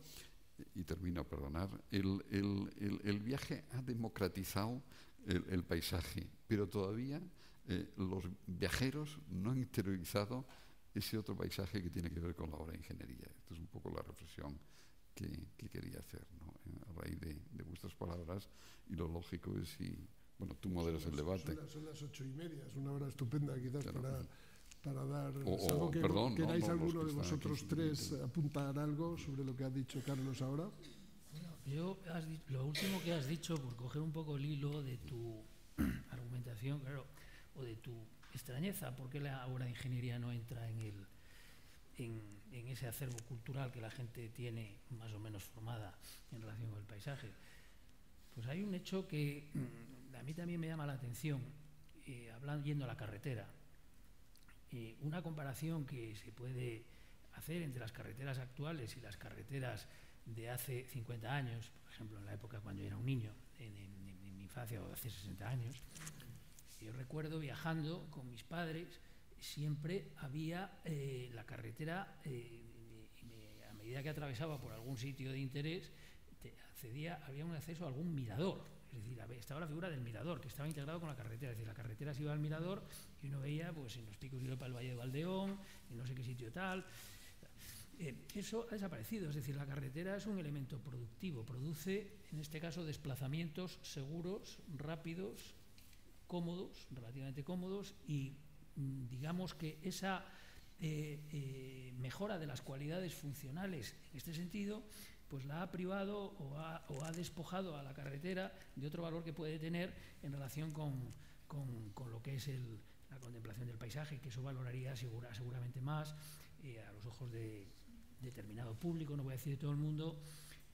y termino, perdonar, el viaje ha democratizado el paisaje, pero todavía los viajeros no han interiorizado ese otro paisaje que tiene que ver con la obra de ingeniería. Esta es un poco la reflexión que quería hacer, ¿no? A raíz de vuestras palabras, y lo lógico es si, bueno, tú moderas el debate. Son las 8:30, es una hora estupenda quizás para dar... Perdón, ¿Queráis alguno de vosotros tres apuntar algo sobre lo que ha dicho Carlos ahora? Bueno, lo último que has dicho, por coger un poco el hilo de tu argumentación, claro, o de tu extrañeza, ¿por qué la obra de ingeniería no entra en ese acervo cultural que la gente tiene más o menos formada en relación con el paisaje? Pues hay un hecho que a mí también me llama la atención, yendo a la carretera. Una comparación que se puede hacer entre las carreteras actuales y las carreteras de hace 50 años, por ejemplo, en la época cuando yo era un niño, en mi infancia, o hace 60 años, yo recuerdo viajando con mis padres, siempre había la carretera, a medida que atravesaba por algún sitio de interés, había un acceso a algún mirador. Es decir, estaba la figura del mirador, que estaba integrado con la carretera. Es decir, la carretera se iba al mirador y uno veía, pues, en los picos de Europa el Valle de Valdeón, en no sé qué sitio tal. Eso ha desaparecido. Es decir, la carretera es un elemento productivo. Produce, en este caso, desplazamientos seguros, rápidos, cómodos, relativamente cómodos, y digamos que esa mejora de las cualidades funcionales en este sentido, pues la ha privado o ha despojado a la carretera de otro valor que puede tener en relación con lo que es la contemplación del paisaje, que eso valoraría seguramente más a los ojos de determinado público, no voy a decir de todo el mundo,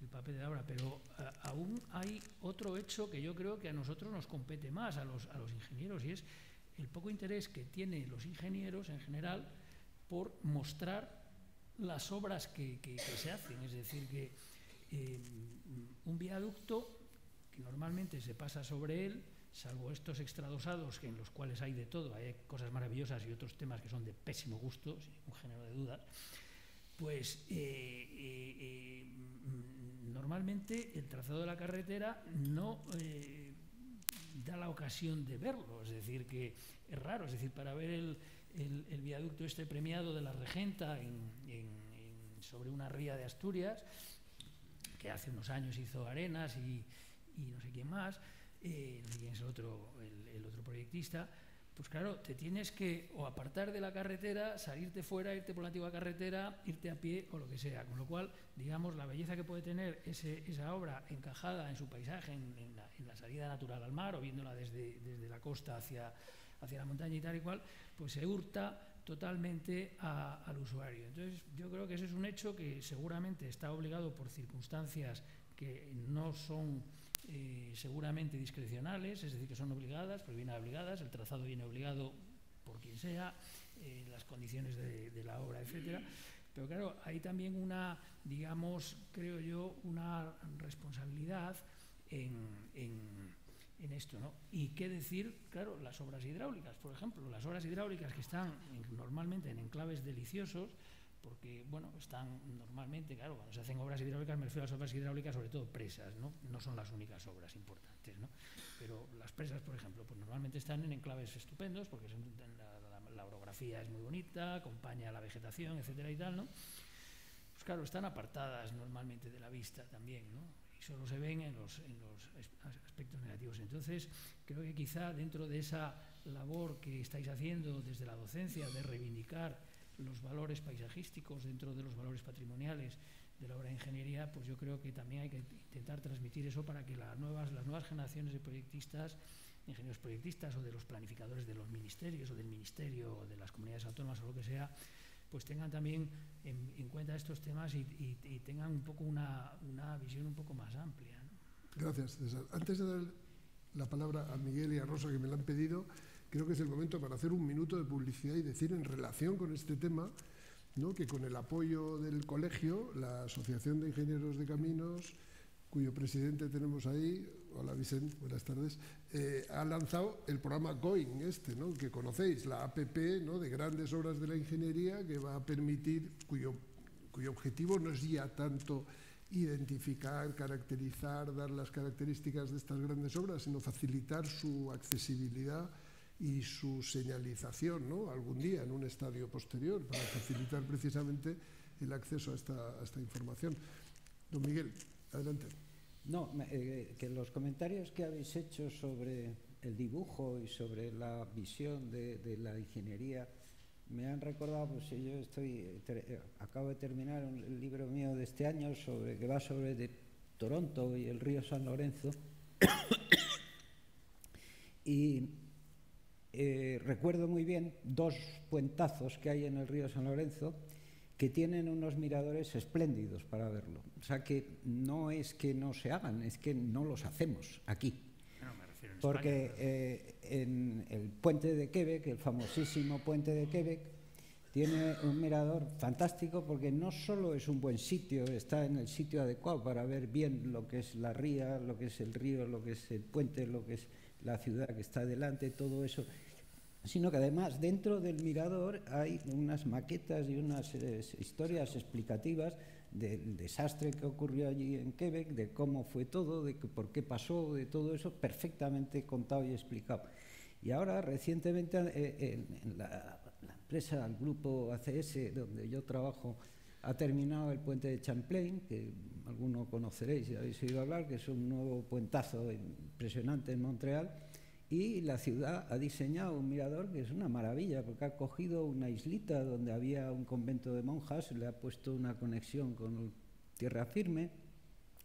el papel de la obra, pero aún hay otro hecho que yo creo que a nosotros nos compete más, a los ingenieros, y es el poco interés que tienen los ingenieros en general por mostrar las obras que se hacen. Es decir, que un viaducto, que normalmente se pasa sobre él, salvo estos extradosados en los cuales hay de todo, hay cosas maravillosas y otros temas que son de pésimo gusto, sin un género de dudas, pues normalmente el trazado de la carretera no da la ocasión de verlo, es decir, que es raro, es decir, para ver el viaducto este premiado de la Regenta sobre una ría de Asturias, que hace unos años hizo Arenas y no sé quién más, no sé quién es el otro proyectista, pues claro, te tienes que o apartar de la carretera, salirte fuera, irte por la antigua carretera, irte a pie o lo que sea. Con lo cual, digamos, la belleza que puede tener esa obra encajada en su paisaje, en la salida natural al mar o viéndola desde la costa hacia la montaña y tal y cual, pues se hurta totalmente al usuario. Entonces, yo creo que ese es un hecho que seguramente está obligado por circunstancias que no son seguramente discrecionales, es decir, que son obligadas, porque vienen obligadas, el trazado viene obligado por quien sea, las condiciones de la obra, etcétera. Pero claro, hay también una, digamos, creo yo, una responsabilidad en esto, ¿no? Y qué decir, claro, las obras hidráulicas, por ejemplo, las obras hidráulicas que están normalmente en enclaves deliciosos, porque, bueno, están normalmente, claro, cuando se hacen obras hidráulicas, me refiero a las obras hidráulicas, sobre todo presas, ¿no? No son las únicas obras importantes, ¿no? Pero las presas, por ejemplo, pues normalmente están en enclaves estupendos, porque la orografía es muy bonita, acompaña la vegetación, etcétera y tal, ¿no? Pues claro, están apartadas normalmente de la vista también, ¿no? Y solo se ven en los aspectos negativos. Entonces, creo que quizá dentro de esa labor que estáis haciendo desde la docencia de reivindicar los valores paisajísticos dentro de los valores patrimoniales de la obra de ingeniería, pues yo creo que también hay que intentar transmitir eso para que las nuevas generaciones de proyectistas, ingenieros proyectistas o de los planificadores de los ministerios o del ministerio o de las comunidades autónomas o lo que sea, pues tengan también en cuenta estos temas y tengan un poco una visión un poco más amplia, ¿no? Gracias, César. Antes de dar la palabra a Miguel y a Rosa, que me la han pedido, creo que es el momento para hacer un minuto de publicidad y decir en relación con este tema, ¿no?, que con el apoyo del colegio, la Asociación de Ingenieros de Caminos, cuyo presidente tenemos ahí, hola Vicente, buenas tardes, ha lanzado el programa GOING, ¿no?, que conocéis, la APP, ¿no?, de grandes obras de la ingeniería, que va a permitir, cuyo objetivo no es ya tanto identificar, caracterizar, dar las características de estas grandes obras, sino facilitar su accesibilidad y su señalización, ¿no?, algún día en un estadio posterior, para facilitar precisamente el acceso a esta información. Don Miguel, adelante. No, que los comentarios que habéis hecho sobre el dibujo y sobre la visión de la ingeniería me han recordado, pues yo acabo de terminar el libro mío de este año que va sobre de Toronto y el río San Lorenzo y recuerdo muy bien dos puentazos que hay en el río San Lorenzo que tienen unos miradores espléndidos para verlo. O sea que no es que no se hagan, es que no los hacemos aquí. No, me refiero en porque en el puente de Quebec, el famosísimo puente de Quebec, tiene un mirador fantástico porque no solo es un buen sitio, está en el sitio adecuado para ver bien lo que es la ría, lo que es el río, lo que es el puente, lo que es la ciudad que está delante, todo eso, sino que además dentro del mirador hay unas maquetas y unas historias explicativas del desastre que ocurrió allí en Quebec, de cómo fue todo, de por qué pasó, de todo eso, perfectamente contado y explicado. Y ahora, recientemente, en la empresa, el grupo ACS, donde yo trabajo, ha terminado el puente de Champlain, que alguno conoceréis y habéis oído hablar, que es un nuevo puentazo impresionante en Montreal, y la ciudad ha diseñado un mirador que es una maravilla, porque ha cogido una islita donde había un convento de monjas, le ha puesto una conexión con tierra firme,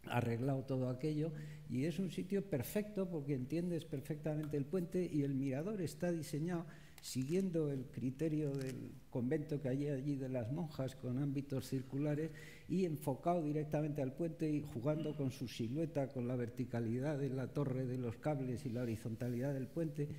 ha arreglado todo aquello, y es un sitio perfecto porque entiendes perfectamente el puente, y el mirador está diseñado siguiendo el criterio del convento que hay allí de las monjas, con ámbitos circulares, y enfocado directamente al puente y jugando con su silueta, con la verticalidad de la torre de los cables y la horizontalidad del puente,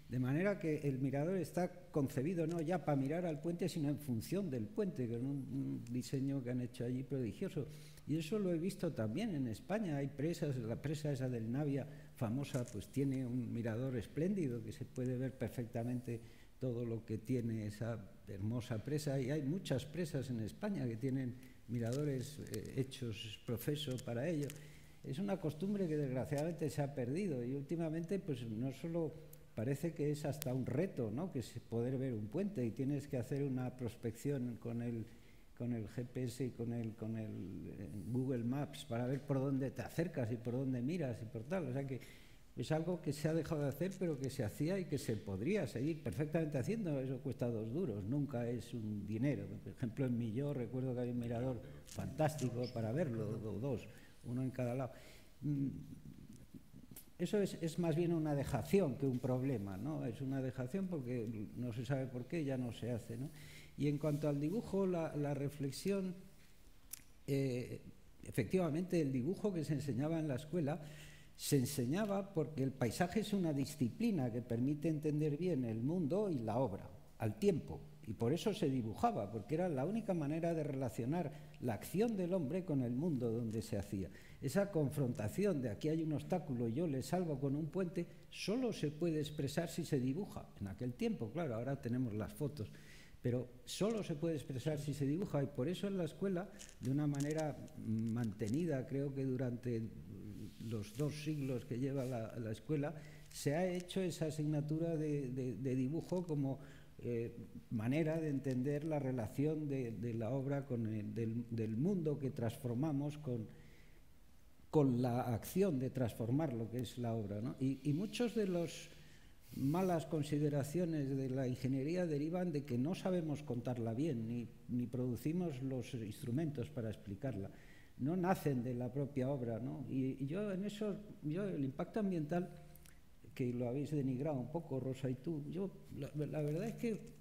de manera que el mirador está concebido no ya para mirar al puente, sino en función del puente, con un diseño que han hecho allí prodigioso. Y eso lo he visto también en España. Hay presas, la presa esa del Navia famosa, pues tiene un mirador espléndido que se puede ver perfectamente todo lo que tiene esa hermosa presa. Y hay muchas presas en España que tienen miradores hechos profeso para ello. Es una costumbre que desgraciadamente se ha perdido, y últimamente pues no solo parece que es hasta un reto, ¿no?, que es poder ver un puente, y tienes que hacer una prospección con el GPS y con el Google Maps para ver por dónde te acercas y por dónde miras y por tal. O sea que es algo que se ha dejado de hacer, pero que se hacía y que se podría seguir perfectamente haciendo. Eso cuesta 2 duros, nunca es un dinero. Por ejemplo, en Milló recuerdo que hay un mirador fantástico para verlo, o 2, uno en cada lado. Eso es más bien una dejación que un problema, ¿no? Es una dejación porque no se sabe por qué, ya no se hace, ¿no? Y en cuanto al dibujo, la reflexión, efectivamente el dibujo que se enseñaba en la escuela se enseñaba porque el paisaje es una disciplina que permite entender bien el mundo y la obra al tiempo, y por eso se dibujaba, porque era la única manera de relacionar la acción del hombre con el mundo donde se hacía. Esa confrontación de aquí hay un obstáculo y yo le salvo con un puente solo se puede expresar si se dibuja. En aquel tiempo, claro, ahora tenemos las fotos, pero solo se puede expresar si se dibuja, y por eso en la escuela, de una manera mantenida, creo que durante los 2 siglos que lleva la escuela, se ha hecho esa asignatura de dibujo como manera de entender la relación de la obra con del mundo que transformamos con la acción de transformar lo que es la obra, ¿no? Y muchos de los malas consideraciones de la ingeniería derivan de que no sabemos contarla bien, ni producimos los instrumentos para explicarla. No nacen de la propia obra, ¿no? Y yo en eso, el impacto ambiental, que lo habéis denigrado un poco, Rosa y tú, la verdad es que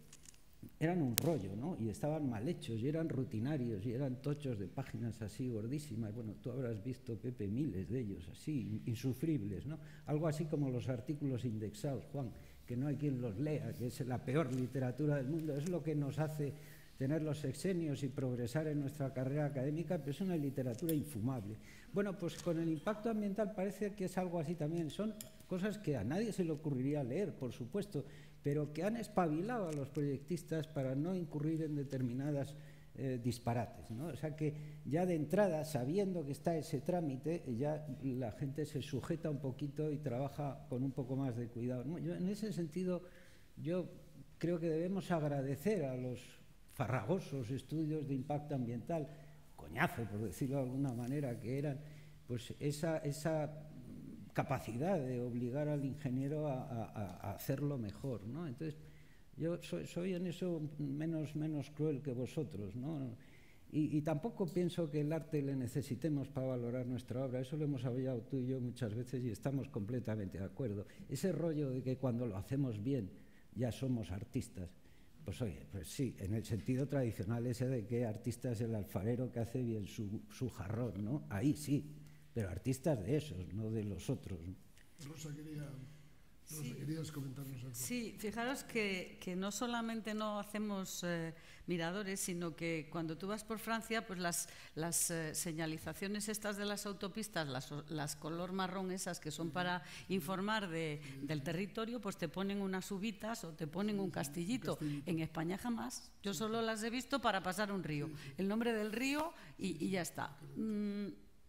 eran un rollo, ¿no? Y estaban mal hechos, y eran rutinarios, y eran tochos de páginas así gordísimas. Bueno, tú habrás visto, Pepe, miles de ellos, así, insufribles, ¿no? Algo así como los artículos indexados, Juan, que no hay quien los lea, que es la peor literatura del mundo. Es lo que nos hace tener los sexenios y progresar en nuestra carrera académica, pero es una literatura infumable. Bueno, pues con el impacto ambiental parece que es algo así también. Son cosas que a nadie se le ocurriría leer, por supuesto, pero que han espabilado a los proyectistas para no incurrir en determinadas disparates, ¿no? O sea que ya de entrada, sabiendo que está ese trámite, ya la gente se sujeta un poquito y trabaja con un poco más de cuidado, ¿no? Yo, en ese sentido, yo creo que debemos agradecer a los farragosos estudios de impacto ambiental, coñazo, por decirlo de alguna manera, que eran, pues esa capacidad de obligar al ingeniero a hacerlo mejor, ¿no? Entonces, yo soy en eso menos cruel que vosotros, ¿no? Y tampoco pienso que el arte le necesitemos para valorar nuestra obra. Eso lo hemos hablado tú y yo muchas veces y estamos completamente de acuerdo. Ese rollo de que cuando lo hacemos bien ya somos artistas, pues oye, pues sí, en el sentido tradicional ese de que artista es el alfarero que hace bien su jarrón, ¿no? Ahí sí, pero artistas de esos, no de los otros. Rosa, querías comentarnos algo. Sí, fijaros que no solamente no hacemos miradores, sino que cuando tú vas por Francia, pues las señalizaciones estas de las autopistas, las color marrón esas que son para informar del territorio, pues te ponen unas uvitas o te ponen un castillito. En España jamás. Yo solo las he visto para pasar un río. El nombre del río y ya está.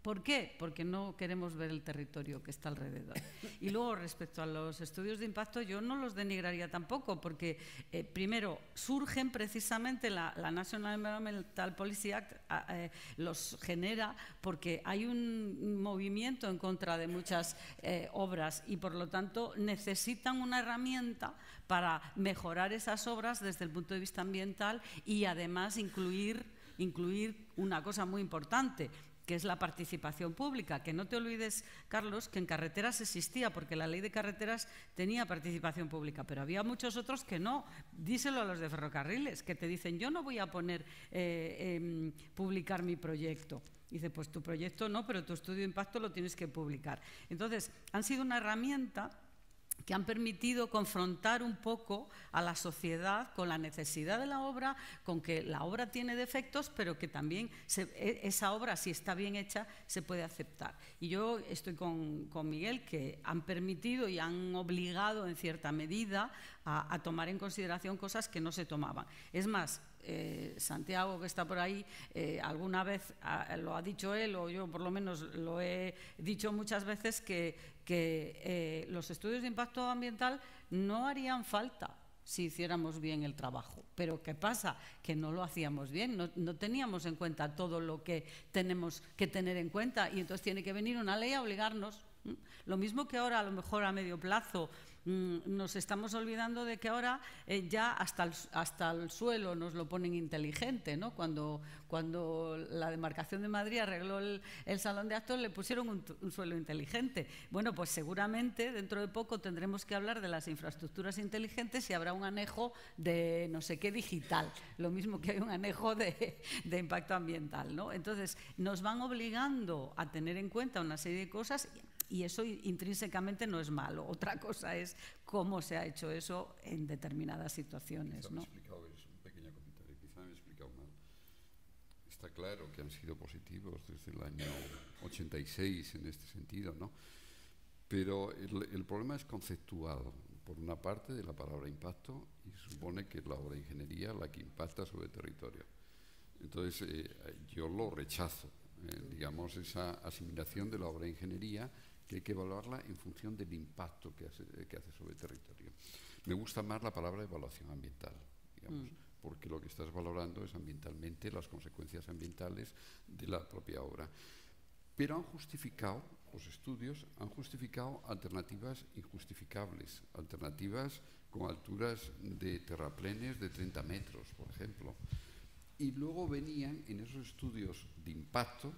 ¿Por qué? Porque no queremos ver el territorio que está alrededor. Y luego, respecto a los estudios de impacto, yo no los denigraría tampoco, porque primero surgen precisamente la National Environmental Policy Act, los genera porque hay un movimiento en contra de muchas obras y por lo tanto necesitan una herramienta para mejorar esas obras desde el punto de vista ambiental y además incluir una cosa muy importante, que es la participación pública. Que no te olvides, Carlos, que en carreteras existía, porque la ley de carreteras tenía participación pública, pero había muchos otros que no. Díselo a los de ferrocarriles, que te dicen, yo no voy a poner publicar mi proyecto. Dice, pues tu proyecto no, pero tu estudio de impacto lo tienes que publicar. Entonces, han sido una herramienta que han permitido confrontar un poco a la sociedad con la necesidad de la obra, con que la obra tiene defectos, pero que también esa obra, si está bien hecha, se puede aceptar. Y yo estoy con Miguel, que han permitido y han obligado en cierta medida a tomar en consideración cosas que no se tomaban. Es más, Santiago, que está por ahí, alguna vez lo ha dicho él, o yo por lo menos lo he dicho muchas veces, que los estudios de impacto ambiental no harían falta si hiciéramos bien el trabajo. Pero ¿qué pasa? Que no lo hacíamos bien, no teníamos en cuenta todo lo que tenemos que tener en cuenta, y entonces tiene que venir una ley a obligarnos. Lo mismo que ahora, a lo mejor a medio plazo, nos estamos olvidando de que ahora ya hasta el suelo nos lo ponen inteligente, ¿no? Cuando la demarcación de Madrid arregló el salón de actos, le pusieron un suelo inteligente. Bueno, pues seguramente dentro de poco tendremos que hablar de las infraestructuras inteligentes y habrá un anejo de no sé qué digital, lo mismo que hay un anejo de impacto ambiental, ¿no? Entonces, nos van obligando a tener en cuenta una serie de cosas, y eso intrínsecamente no es malo. Otra cosa es cómo se ha hecho eso en determinadas situaciones, ¿no? Es un pequeño comentario, quizá me he explicado mal. Está claro que han sido positivos desde el año 86 en este sentido, ¿no? Pero el problema es conceptual, por una parte, de la palabra impacto, y supone que es la obra de ingeniería la que impacta sobre el territorio. Entonces, yo lo rechazo, digamos, esa asimilación de la obra de ingeniería, que hay que evaluarla en función del impacto que hace sobre el territorio. Me gusta más la palabra evaluación ambiental, digamos, porque lo que estás valorando es ambientalmente las consecuencias ambientales de la propia obra. Pero han justificado, los estudios han justificado alternativas injustificables, alternativas con alturas de terraplenes de 30 metros, por ejemplo. Y luego venían en esos estudios de impacto,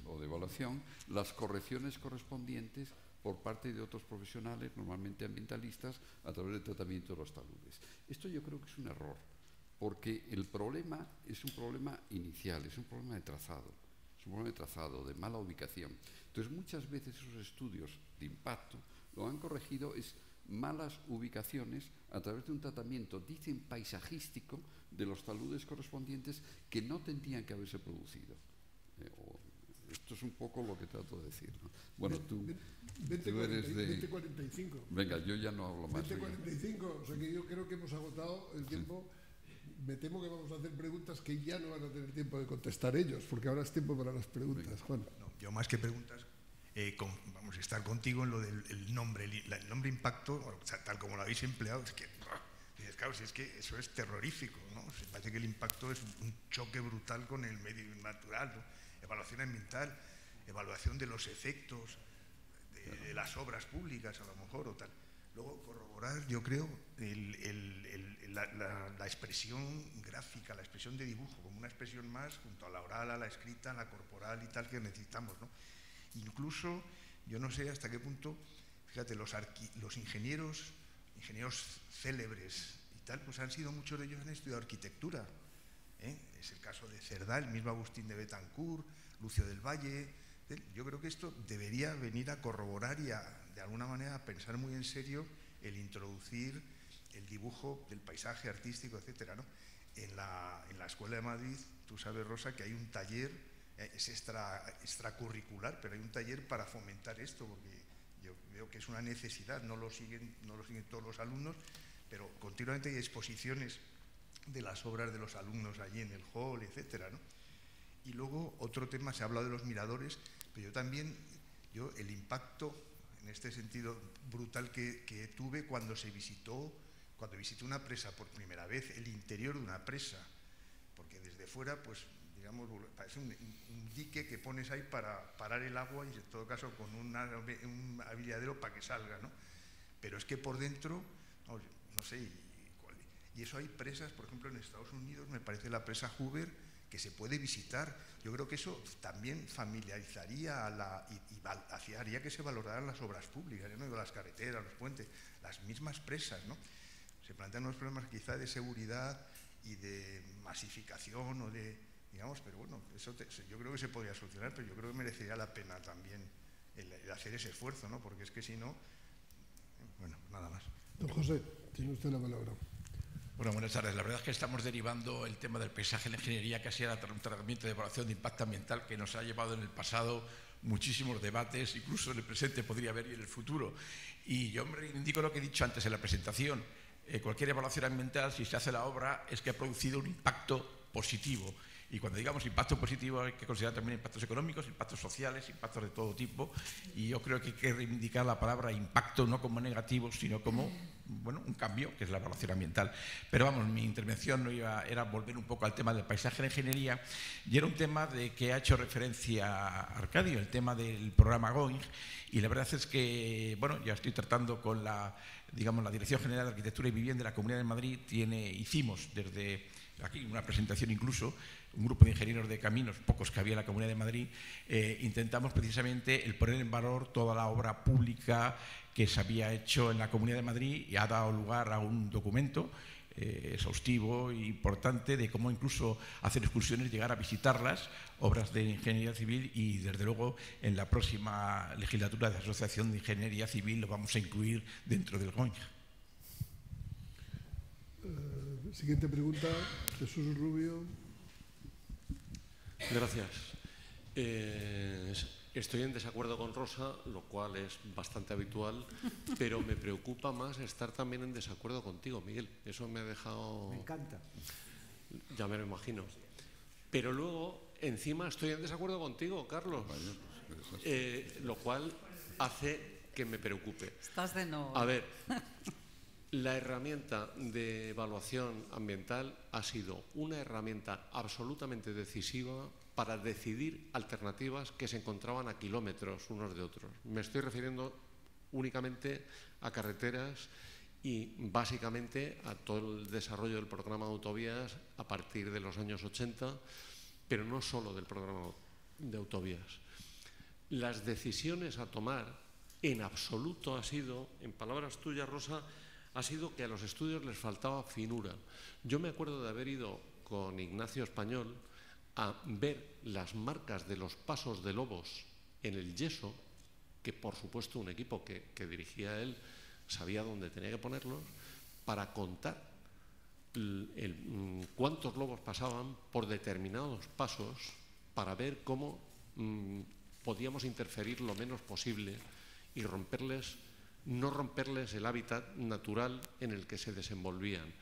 o de evaluación, las correcciones correspondientes por parte de otros profesionales, normalmente ambientalistas, a través del tratamiento de los taludes. Esto yo creo que es un error, porque el problema es un problema inicial, es un problema de trazado, de mala ubicación. Entonces, muchas veces esos estudios de impacto lo han corregido es malas ubicaciones a través de un tratamiento, dicen, paisajístico de los taludes correspondientes que no tendrían que haberse producido. Esto es un poco lo que trato de decir, ¿no? Bueno, tú eres de... 2045. Venga, yo ya no hablo más. 2045, o sea que yo creo que hemos agotado el tiempo. Me temo que vamos a hacer preguntas que ya no van a tener tiempo de contestar ellos, porque ahora es tiempo para las preguntas. Juan. No, yo más que preguntas, vamos a estar contigo en lo del nombre. El nombre impacto, o sea, tal como lo habéis empleado, es que, claro, si es que eso es terrorífico, ¿no? Se parece que el impacto es un choque brutal con el medio natural, ¿no? Evaluación ambiental, evaluación de los efectos de las obras públicas, a lo mejor, o tal. Luego, corroborar, yo creo, la expresión gráfica, la expresión de dibujo, como una expresión más junto a la oral, a la escrita, a la corporal y tal que necesitamos, ¿no? Incluso, yo no sé hasta qué punto, fíjate, los ingenieros célebres y tal, pues han sido, muchos de ellos han estudiado arquitectura, ¿eh? Es el caso de Cerdá, el mismo Agustín de Betancourt, Lucio del Valle. Yo creo que esto debería venir a corroborar y de alguna manera a pensar muy en serio el introducir el dibujo del paisaje artístico, etcétera, ¿no? En la Escuela de Madrid, tú sabes, Rosa, que hay un taller, es extracurricular, pero hay un taller para fomentar esto, porque yo veo que es una necesidad, no lo siguen todos los alumnos, pero continuamente hay exposiciones de las obras de los alumnos allí en el hall, etcétera, ¿no? Y luego otro tema, se ha hablado de los miradores, pero yo el impacto en este sentido brutal que tuve cuando visité una presa por primera vez, el interior de una presa, porque desde fuera, pues digamos, parece un dique que pones ahí para parar el agua y en todo caso con un abilladero para que salga, ¿no? Pero es que por dentro, no sé, y eso hay presas, por ejemplo en Estados Unidos, me parece la presa Hoover, que se puede visitar. Yo creo que eso también familiarizaría y haría que se valoraran las obras públicas, yo no digo las carreteras, los puentes, las mismas presas, ¿no? Se plantean unos problemas quizá de seguridad y de masificación o de, digamos, pero bueno, eso yo creo que se podría solucionar, pero yo creo que merecería la pena también el hacer ese esfuerzo, ¿no? Porque es que si no, bueno, nada más. Don José, tiene usted la palabra. Bueno, buenas tardes. La verdad es que estamos derivando el tema del paisaje en la ingeniería casi a un tratamiento de evaluación de impacto ambiental que nos ha llevado en el pasado muchísimos debates, incluso en el presente podría haber y en el futuro. Y yo me reivindico lo que he dicho antes en la presentación. Cualquier evaluación ambiental, si se hace la obra, es que ha producido un impacto positivo. Y cuando digamos impacto positivo hay que considerar también impactos económicos, impactos sociales, impactos de todo tipo. Y yo creo que hay que reivindicar la palabra impacto no como negativo, sino como un cambio, que es la evaluación ambiental. Pero vamos, mi intervención era volver un poco al tema del paisaje de la ingeniería, y era un tema de que ha hecho referencia Arcadio, el tema del programa GOING, y la verdad es que, ya estoy tratando con la Dirección General de Arquitectura y Vivienda de la Comunidad de Madrid. Hicimos desde aquí una presentación incluso, un grupo de ingenieros de caminos, pocos que había en la Comunidad de Madrid, intentamos precisamente el poner en valor toda la obra pública que se había hecho en la Comunidad de Madrid, y ha dado lugar a un documento exhaustivo e importante de cómo incluso hacer excursiones, llegar a visitarlas, obras de ingeniería civil, y desde luego en la próxima legislatura de la Asociación de Ingeniería Civil lo vamos a incluir dentro del GOING. Siguiente pregunta, Jesús Rubio. Gracias. Estoy en desacuerdo con Rosa, lo cual es bastante habitual, pero me preocupa más estar también en desacuerdo contigo, Miguel. Eso me ha dejado... Me encanta. Ya me lo imagino. Pero luego, encima, estoy en desacuerdo contigo, Carlos, lo cual hace que me preocupe. Estás de nuevo. A ver, la herramienta de evaluación ambiental ha sido una herramienta absolutamente decisiva para decidir alternativas que se encontraban a kilómetros unos de otros. Me estoy refiriendo únicamente a carreteras y básicamente a todo el desarrollo del programa de autovías a partir de los años 80, pero no solo del programa de autovías. Las decisiones a tomar en absoluto ha sido, en palabras tuyas, Rosa, ha sido que a los estudios les faltaba finura. Yo me acuerdo de haber ido con Ignacio Español a ver las marcas de los pasos de lobos en el yeso, que por supuesto un equipo que dirigía él sabía dónde tenía que ponerlos, para contar cuántos lobos pasaban por determinados pasos, para ver cómo podíamos interferir lo menos posible y no romperles el hábitat natural en el que se desenvolvían.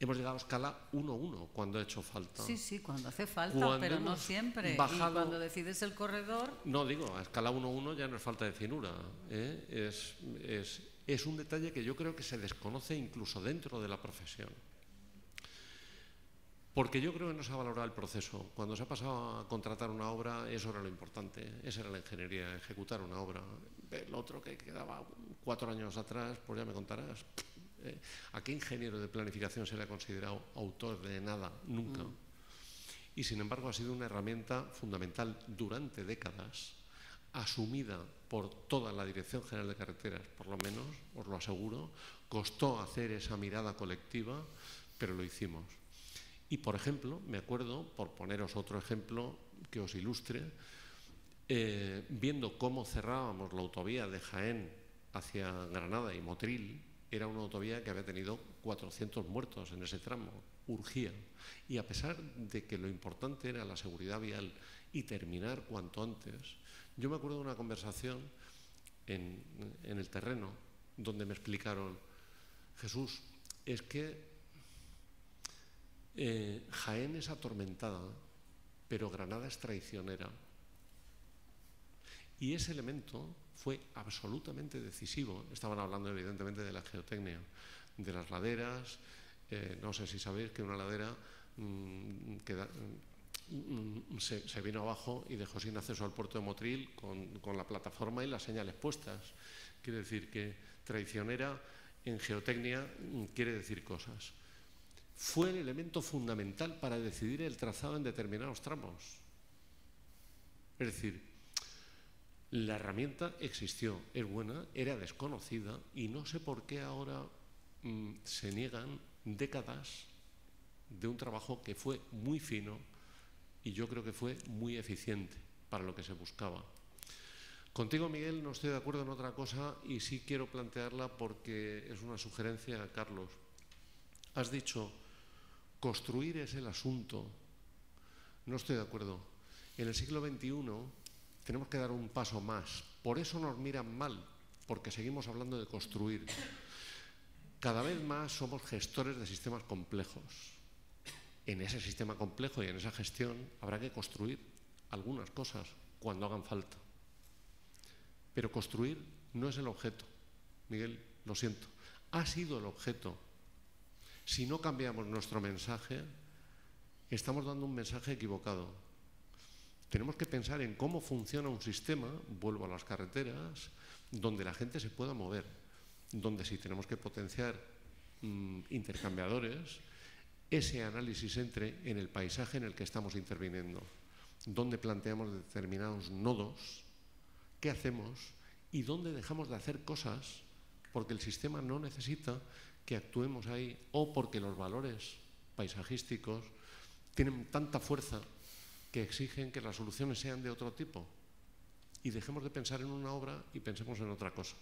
Hemos llegado a escala 1:1 cuando ha hecho falta. Sí, cuando hace falta, pero no siempre. Bajado, y cuando decides el corredor... No, digo, a escala 1:1 ya no es falta de finura. Es un detalle que yo creo que se desconoce incluso dentro de la profesión. Porque yo creo que no se ha valorado el proceso. Cuando se ha pasado a contratar una obra, eso era lo importante. Esa era la ingeniería, ejecutar una obra. El otro que quedaba 4 años atrás, pues ya me contarás. ¿A qué ingeniero de planificación se le ha considerado autor de nada? Nunca. Y sin embargo ha sido una herramienta fundamental durante décadas, asumida por toda la Dirección General de Carreteras, por lo menos, os lo aseguro. Costó hacer esa mirada colectiva, pero lo hicimos. Y, por ejemplo, me acuerdo, por poneros otro ejemplo que os ilustre, viendo cómo cerrábamos la autovía de Jaén hacia Granada y Motril, era una autovía que había tenido 400 muertos en ese tramo, urgía. Y a pesar de que lo importante era la seguridad vial y terminar cuanto antes, yo me acuerdo de una conversación en el terreno donde me explicaron: Jesús, es que Jaén es atormentada, pero Granada es traicionera. Y ese elemento fue absolutamente decisivo. Estaban hablando evidentemente de la geotecnia, de las laderas. No sé si sabéis que una ladera se vino abajo y dejó sin acceso al puerto de Motril con la plataforma y las señales puestas. Quiere decir que traicionera en geotecnia quiere decir cosas. fue el elemento fundamental para decidir el trazado en determinados tramos. Es decir, la herramienta existió, es buena, era desconocida y no sé por qué ahora se niegan décadas de un trabajo que fue muy fino y yo creo que fue muy eficiente para lo que se buscaba. Contigo, Miguel, no estoy de acuerdo en otra cosa y sí quiero plantearla porque es una sugerencia, Carlos. Has dicho, construir es el asunto. No estoy de acuerdo. En el siglo XXI tenemos que dar un paso más. Por eso nos miran mal, porque seguimos hablando de construir. Cada vez más somos gestores de sistemas complejos. En ese sistema complejo y en esa gestión habrá que construir algunas cosas cuando hagan falta. Pero construir no es el objeto. Miguel, lo siento. Ha sido el objeto. Si no cambiamos nuestro mensaje, estamos dando un mensaje equivocado. Tenemos que pensar en cómo funciona un sistema, vuelvo a las carreteras, donde la gente se pueda mover, donde si tenemos que potenciar intercambiadores, ese análisis entre en el paisaje en el que estamos interviniendo, donde planteamos determinados nodos, qué hacemos y dónde dejamos de hacer cosas porque el sistema no necesita que actuemos ahí o porque los valores paisajísticos tienen tanta fuerza que exigen que las soluciones sean de otro tipo y dejemos de pensar en una obra y pensemos en otra cosa.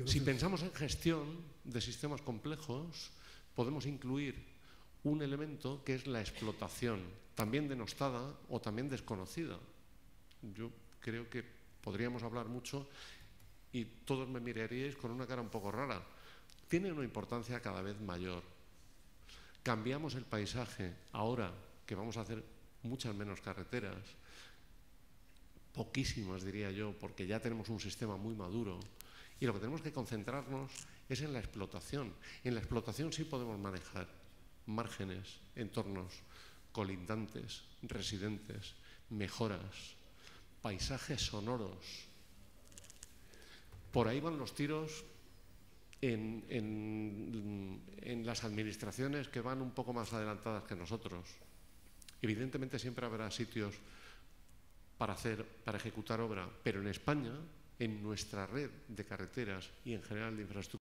Si pensamos en gestión de sistemas complejos, podemos incluir un elemento que es la explotación, también denostada o también desconocida. Yo creo que podríamos hablar mucho y todos me miraríais con una cara un poco rara. Tiene una importancia cada vez mayor. Cambiamos el paisaje ahora que vamos a hacer muchas menos carreteras, poquísimas diría yo, porque ya tenemos un sistema muy maduro y lo que tenemos que concentrarnos es en la explotación. En la explotación sí podemos manejar márgenes, entornos colindantes, residentes, mejoras, paisajes sonoros. Por ahí van los tiros en las administraciones que van un poco más adelantadas que nosotros. Evidentemente siempre habrá sitios para ejecutar obra, pero en España, en nuestra red de carreteras y en general de infraestructura,